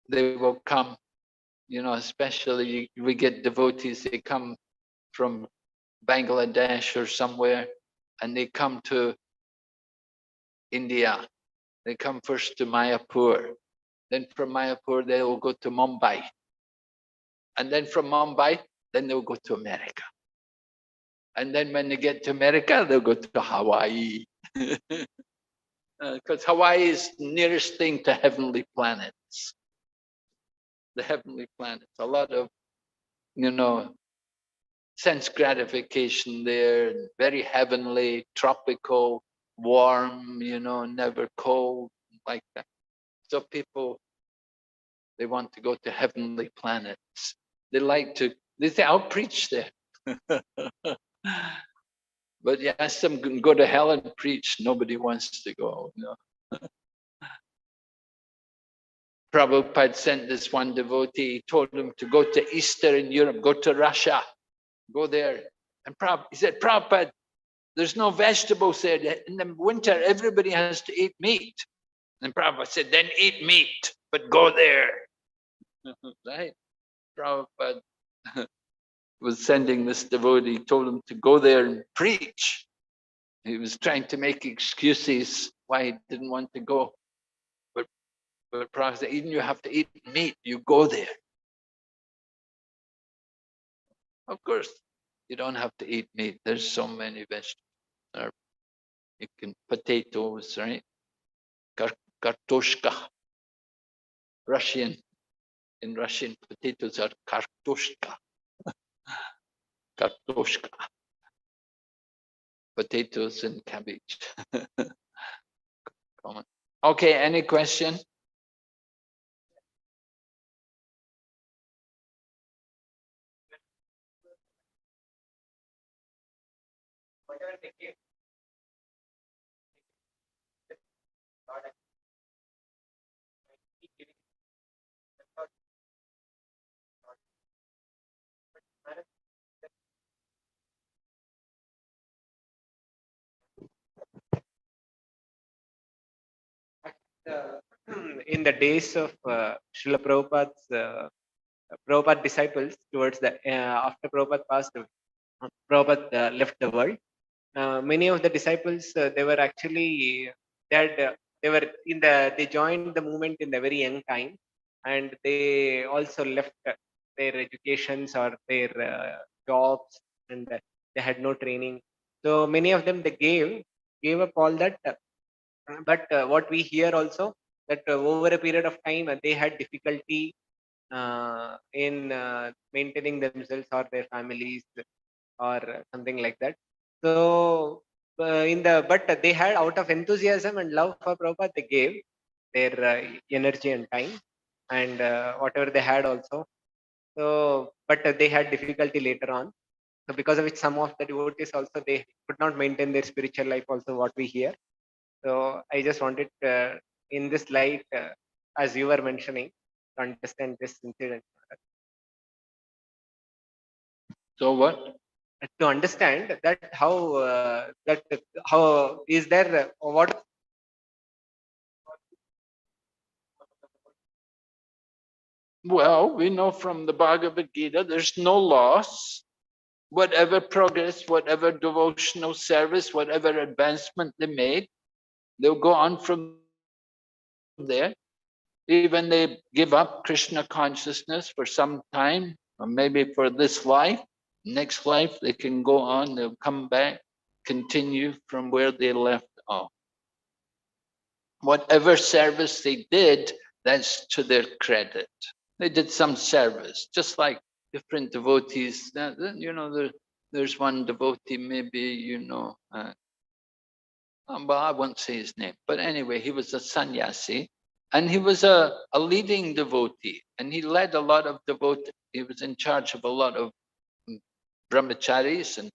they will come, you know, especially we get devotees, they come from Bangladesh or somewhere, and they come to India. They come first to Mayapur. Then from Mayapur, they will go to Mumbai. And then from Mumbai, then they'll go to America. And then when they get to America, they'll go to Hawaii. Because Hawaii is nearest thing to heavenly planets. The heavenly planets. A lot of, you know, sense gratification there, very heavenly, tropical, warm, you know, never cold, like that. So people, they want to go to heavenly planets. They like to, they say, I'll preach there. But you ask them to go to hell and preach, nobody wants to go. You know? Prabhupada sent this one devotee, he told him to go to Eastern Europe, go to Russia, go there. And he said, Prabhupada, there's no vegetables there. In the winter, everybody has to eat meat. And Prabhupada said, then eat meat, but go there. Right? Prabhupada was sending this devotee, told him to go there and preach. He was trying to make excuses why he didn't want to go. But Prabhupada said, even you have to eat meat, you go there. Of course, you don't have to eat meat. There's so many vegetables. You can potatoes, right? Kartoshka. Russian. In Russian, potatoes are kartoshka. Kartoshka. Potatoes and cabbage. Common. Okay, any question? In the days of Srila Prabhupada disciples, towards the after Prabhupada passed away, Prabhupada left the world. Many of the disciples they were actually they were they joined the movement in the very young time, and they also left their educations or their jobs, and they had no training. So many of them they gave up all that. But what we hear also that over a period of time they had difficulty in maintaining themselves or their families or something like that. So but they had, out of enthusiasm and love for Prabhupada, they gave their energy and time and whatever they had also. So but they had difficulty later on. So because of which some of the devotees also they could not maintain their spiritual life also, what we hear. So I just wanted in this light, as you were mentioning, to understand this incident. So what? To understand that how is there what Well, we know from the Bhagavad Gita, there's no loss. Whatever progress, whatever devotional service, whatever advancement they make, they'll go on from there. Even they give up Krishna consciousness for some time, or maybe for this life, next life they can go on, they'll come back, continue from where they left off. Whatever service they did, that's to their credit. They did some service, just like different devotees. You know, there's one devotee, maybe, you know, well, I won't say his name, but anyway, he was a sannyasi, and he was a leading devotee, and he led a lot of devotees. He was in charge of a lot of brahmacharis, and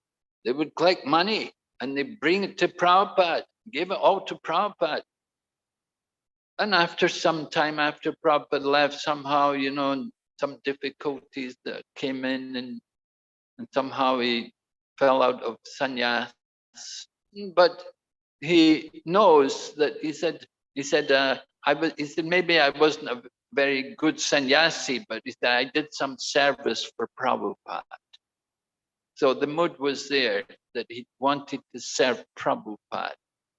they would collect money, and they bring it to Prabhupada, give it all to Prabhupada. And after some time, after Prabhupada left, somehow, you know, some difficulties that came in, and somehow he fell out of sannyas. But he knows that he said, he said, maybe I wasn't a very good sannyasi, but he said, I did some service for Prabhupada. So the mood was there that he wanted to serve Prabhupada.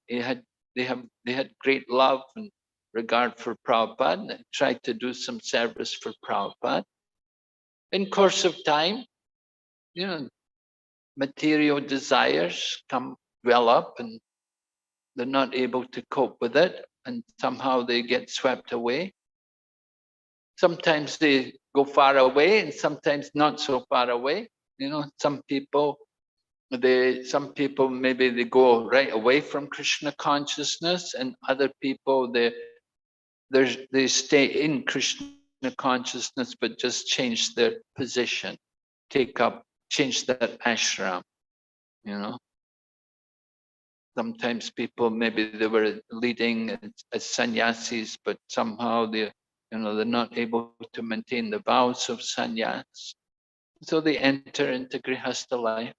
They had great love and regard for Prabhupada, and they tried to do some service for Prabhupada. In course of time, you know, material desires well up, and they're not able to cope with it, and somehow they get swept away. Sometimes they go far away, and sometimes not so far away. You know, some people maybe they go right away from Krishna consciousness, and other people they stay in Krishna consciousness but just change their position, change that ashram, you know. Sometimes people, maybe they were leading as sannyasis, but somehow they're not able to maintain the vows of sannyas. So they enter into grihastha life,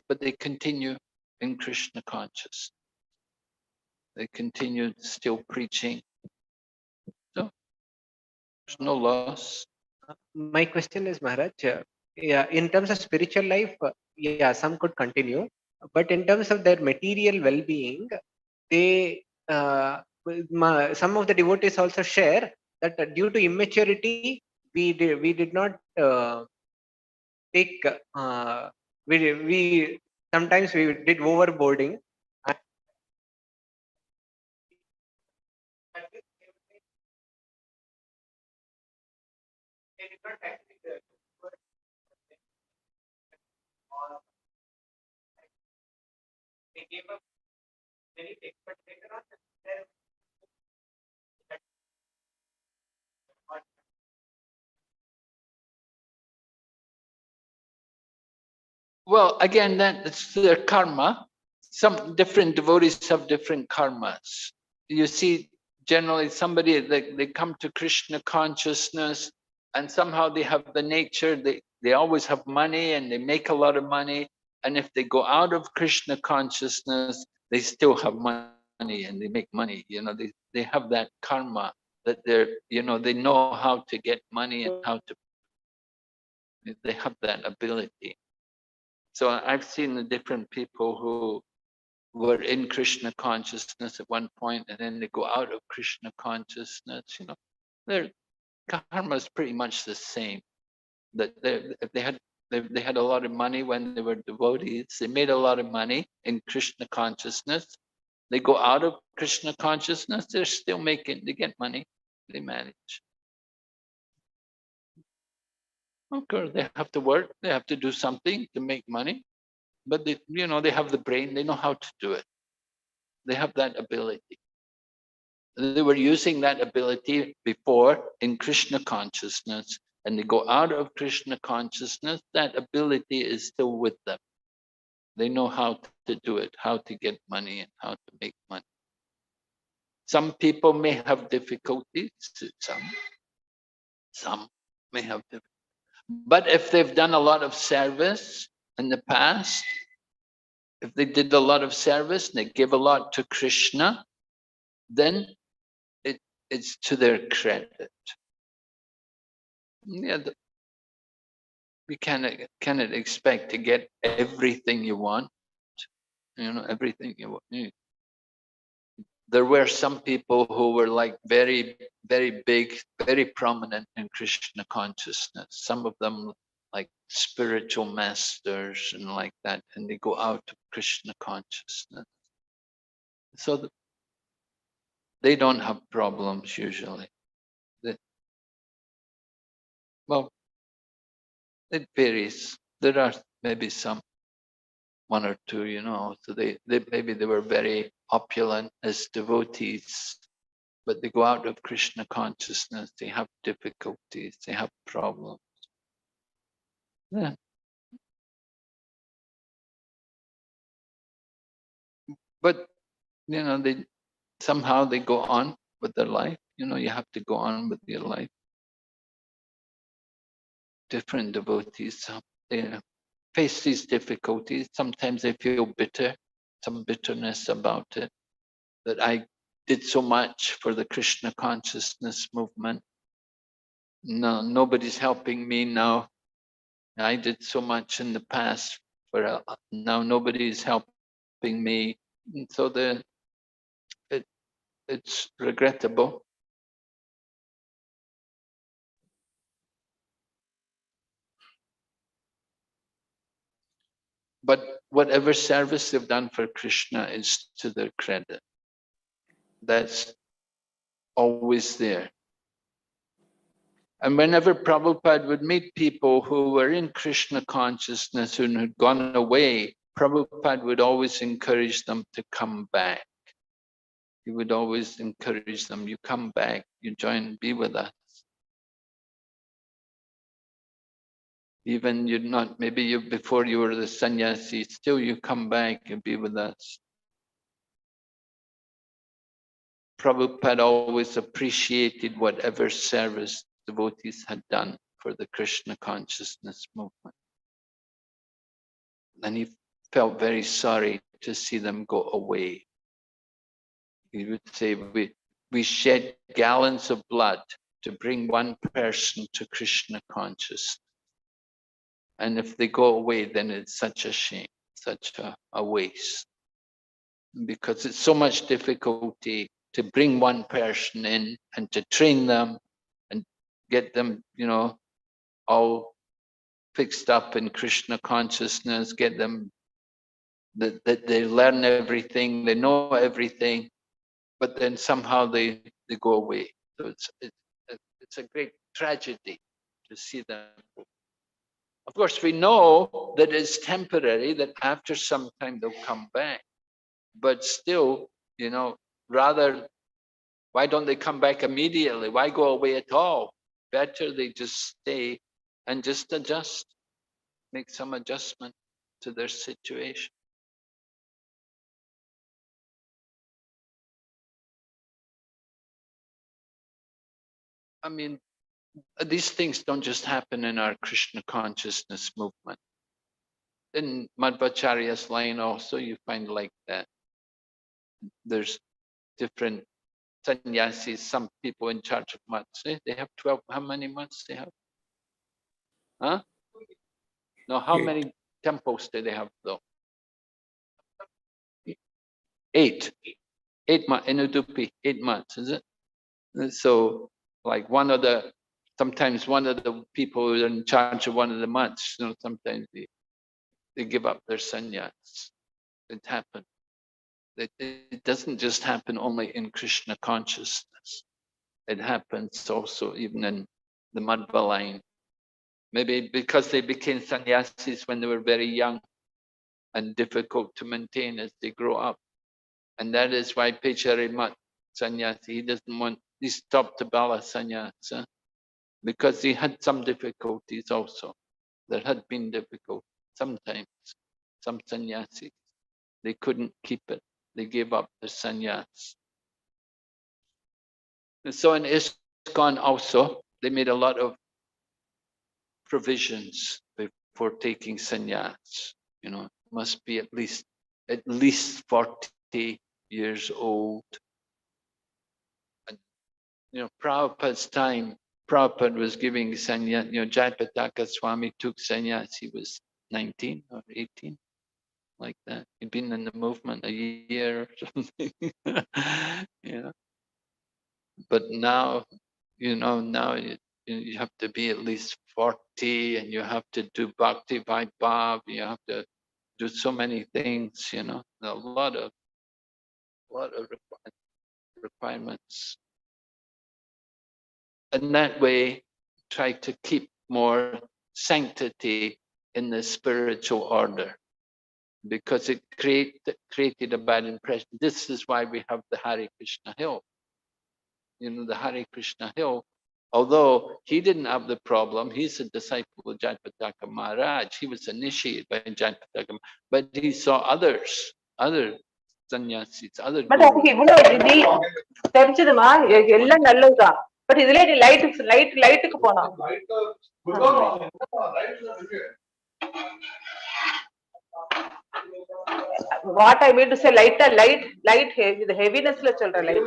but they continue in Krishna consciousness. They continue still preaching. So there's no loss. My question is, Maharaj, yeah, in terms of spiritual life, yeah, some could continue, but in terms of their material well-being, they some of the devotees also share that due to immaturity, we did not take we sometimes we did overboarding. They did not actually they gave up many things, but later on, there Well, again, that's their karma. Some different devotees have different karmas. You see, generally somebody they come to Krishna consciousness, and somehow they have the nature, they always have money and they make a lot of money. And if they go out of Krishna consciousness, they still have money and they make money. You know, they have that karma that they know how to get money and they have that ability. So I've seen the different people who were in Krishna consciousness at one point, and then they go out of Krishna consciousness. You know, their karma is pretty much the same. That they had a lot of money when they were devotees. They made a lot of money in Krishna consciousness. They go out of Krishna consciousness. They're still making. They get money. They manage. Of course, they have to work. They have to do something to make money. But they have the brain. They know how to do it. They have that ability. They were using that ability before in Krishna consciousness, and they go out of Krishna consciousness, that ability is still with them. They know how to do it, how to get money and how to make money. Some people may have difficulties, some may have difficulties. But if they've done a lot of service in the past, if they did a lot of service and they give a lot to Krishna, then it's to their credit. Yeah, we cannot expect to get everything you want. Everything you want. There were some people who were like very, very big, very prominent in Krishna consciousness. Some of them like spiritual masters and like that, and they go out of Krishna consciousness. So they don't have problems usually. Well, it varies. There are maybe some one or two, so they maybe they were very opulent as devotees, but they go out of Krishna consciousness, they have difficulties, they have problems. Yeah. But they somehow they go on with their life. You have to go on with your life. Different devotees, they face these difficulties. Sometimes they feel bitter, some bitterness about it, that I did so much for the Krishna consciousness movement. No, nobody's helping me now. I did so much in the past, but now nobody's helping me. And so it's regrettable. But whatever service they've done for Krishna is to their credit. That's always there. And whenever Prabhupada would meet people who were in Krishna consciousness and had gone away, Prabhupada would always encourage them to come back. He would always encourage them, you come back, you join, be with us. Even you're not, maybe before you were the sannyasi, still you come back and be with us. Prabhupada always appreciated whatever service devotees had done for the Krishna consciousness movement. And he felt very sorry to see them go away. He would say, we shed gallons of blood to bring one person to Krishna consciousness. And if they go away, then it's such a shame, such a waste. Because it's so much difficulty to bring one person in and to train them and get them, all fixed up in Krishna consciousness, get them that they learn everything, they know everything, but then somehow they go away. So it's a great tragedy to see them. Of course, we know that it's temporary, that after some time they'll come back. But still, rather, why don't they come back immediately? Why go away at all? Better they just stay and just adjust, make some adjustment to their situation. I mean, these things don't just happen in our Krishna consciousness movement. In Madhvacharya's line also, you find like that. There's different sannyasis, some people in charge of mats. They have 12, how many mats they have? Huh? No, how many temples do they have though? 8. 8 mats in Udupi, 8 mats, is it? And so like sometimes one of the people who are in charge of one of the mats, sometimes they give up their sannyas. It happens. It doesn't just happen only in Krishna consciousness. It happens also even in the Madhva line. Maybe because they became sannyasis when they were very young and difficult to maintain as they grow up. And that is why Pecharimat sannyasi, he stopped the Bala sannyasa because he had some difficulties also. There had been difficult sometimes, some sannyasis. They couldn't keep it. They gave up the sannyas. And so in ISKCON also, they made a lot of provisions before taking sannyas. Must be at least 40 years old. And Prabhupada's time, Prabhupada was giving sannyas, Jayapataka Swami took sannyas, he was 19 or 18, like that. He'd been in the movement a year or something. But now, now you have to be at least 40 and you have to do bhakti vaibhav, you have to do so many things, a lot of requirements. And that way, try to keep more sanctity in the spiritual order, because it created a bad impression. This is why we have the Hare Krishna Hill. The Hare Krishna Hill, although he didn't have the problem, he's a disciple of Jayapataka Maharaj. He was initiated by Jayapataka, but he saw other sannyasis, other But gurus. தெரிஞ்சதுமா எல்லாம் நல்லதுதான். But இதுல லைட்டுக்கு போனோம். What I mean to say, light, the heaviness la சொல்ற light.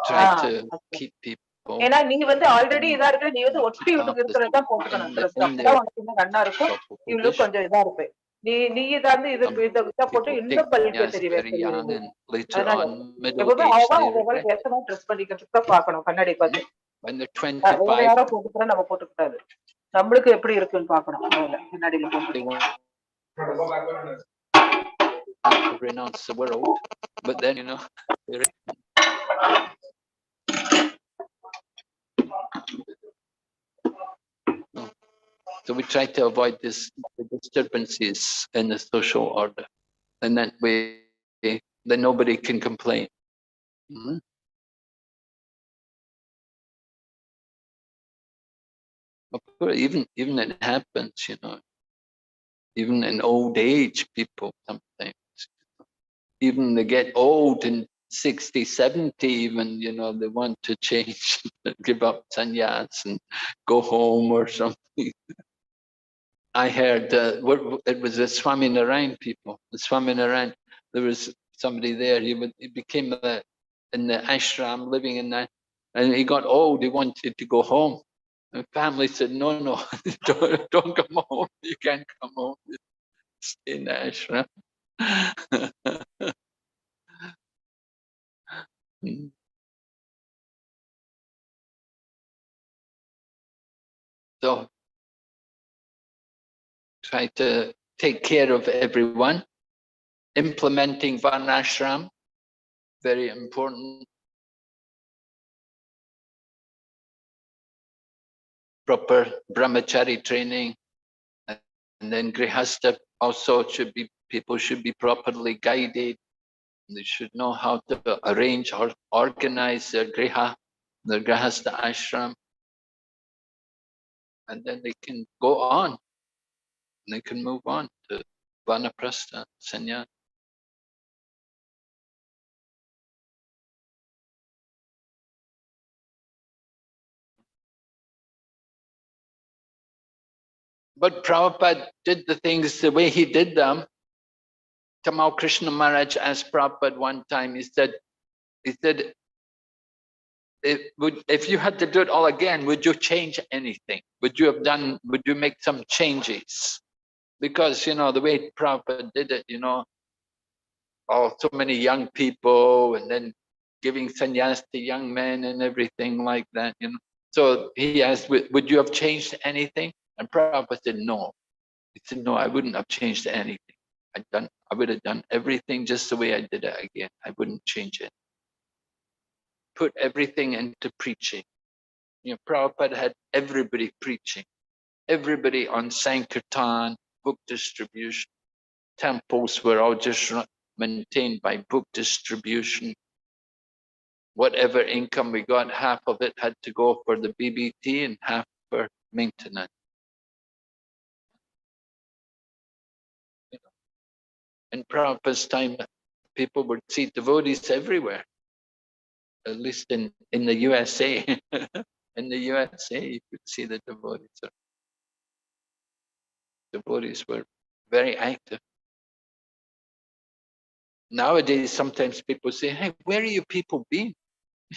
Try to keep people. ஏன்னா நீ already இதா இருக்க, நீ ஒட்டி இருக்கிறதா போட்டுக்கணும். அப்பதான் உனக்கு இன்னும் கண்ணா இருக்கும், இவளுக்கு கொஞ்சம் இதா இருப்பேன். நீ இதா இருந்து இதை போட்டு இன்னும் பல்லிக்க தெரியும். எப்பவுமே அவன் ஏத்தமா ட்ரெஸ் பண்ணிக்கிறதுக்கு தான் பாக்கணும், கண்ணாடி பார்த்து. யாரோ போட்டுக்கிறோம், நம்ம போட்டுக்கூடாது. நம்மளுக்கு எப்படி இருக்குன்னு பாக்கணும், கண்ணாடியில போட்டு. To renounce the world, but then so we try to avoid the disturbances in the social order, and that way then nobody can complain. Of course, even it happens, even in old age, people sometimes, even they get old and 60, 70 even, they want to change, give up sannyas and go home or something. I heard it was the Swami Narayan people. The Swami Narayan, there was somebody there, he became in the ashram, living in that, and he got old, he wanted to go home. The family said, no, don't come home, you can't come home, stay in the ashram. So try to take care of everyone. Implementing varnashram, very important. Proper brahmachari training, and then grihastha also people should be properly guided. They should know how to arrange or organize their grihastha ashram, and then they can go on. They can move on to vanaprastha, sannyas. But Prabhupada did the things the way he did them. Tamal Krishna Maharaj asked Prabhupada one time, he said, if you had to do it all again, would you change anything? Would you make some changes? Because, the way Prabhupada did it, so many young people, and then giving sannyas to young men and everything like that, So he asked, would you have changed anything? And Prabhupada said, no. He said, no, I wouldn't have changed anything. I would have done everything just the way I did it again. I wouldn't change it. Put everything into preaching. Prabhupada had everybody preaching. Everybody on Sankirtan, book distribution. Temples were all just maintained by book distribution. Whatever income we got, half of it had to go for the BBT and half for maintenance. In Prabhupada's time, people would see devotees everywhere. At least in the USA. In the USA, you could see the devotees. Devotees were very active. Nowadays, sometimes people say, hey, where are you people been?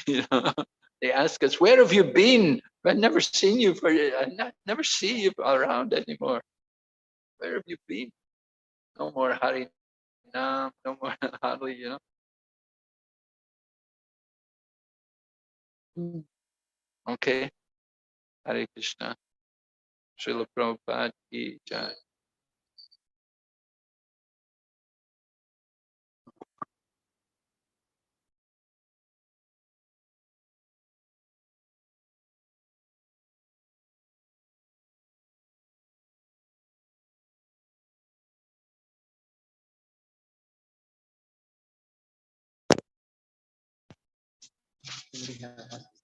They ask us, where have you been? I've never seen you never see you around anymore. Where have you been? No more Hari Nam, no more Hari, you know. Okay. Hare Krishna. Srila Prabhupada ki jai. We have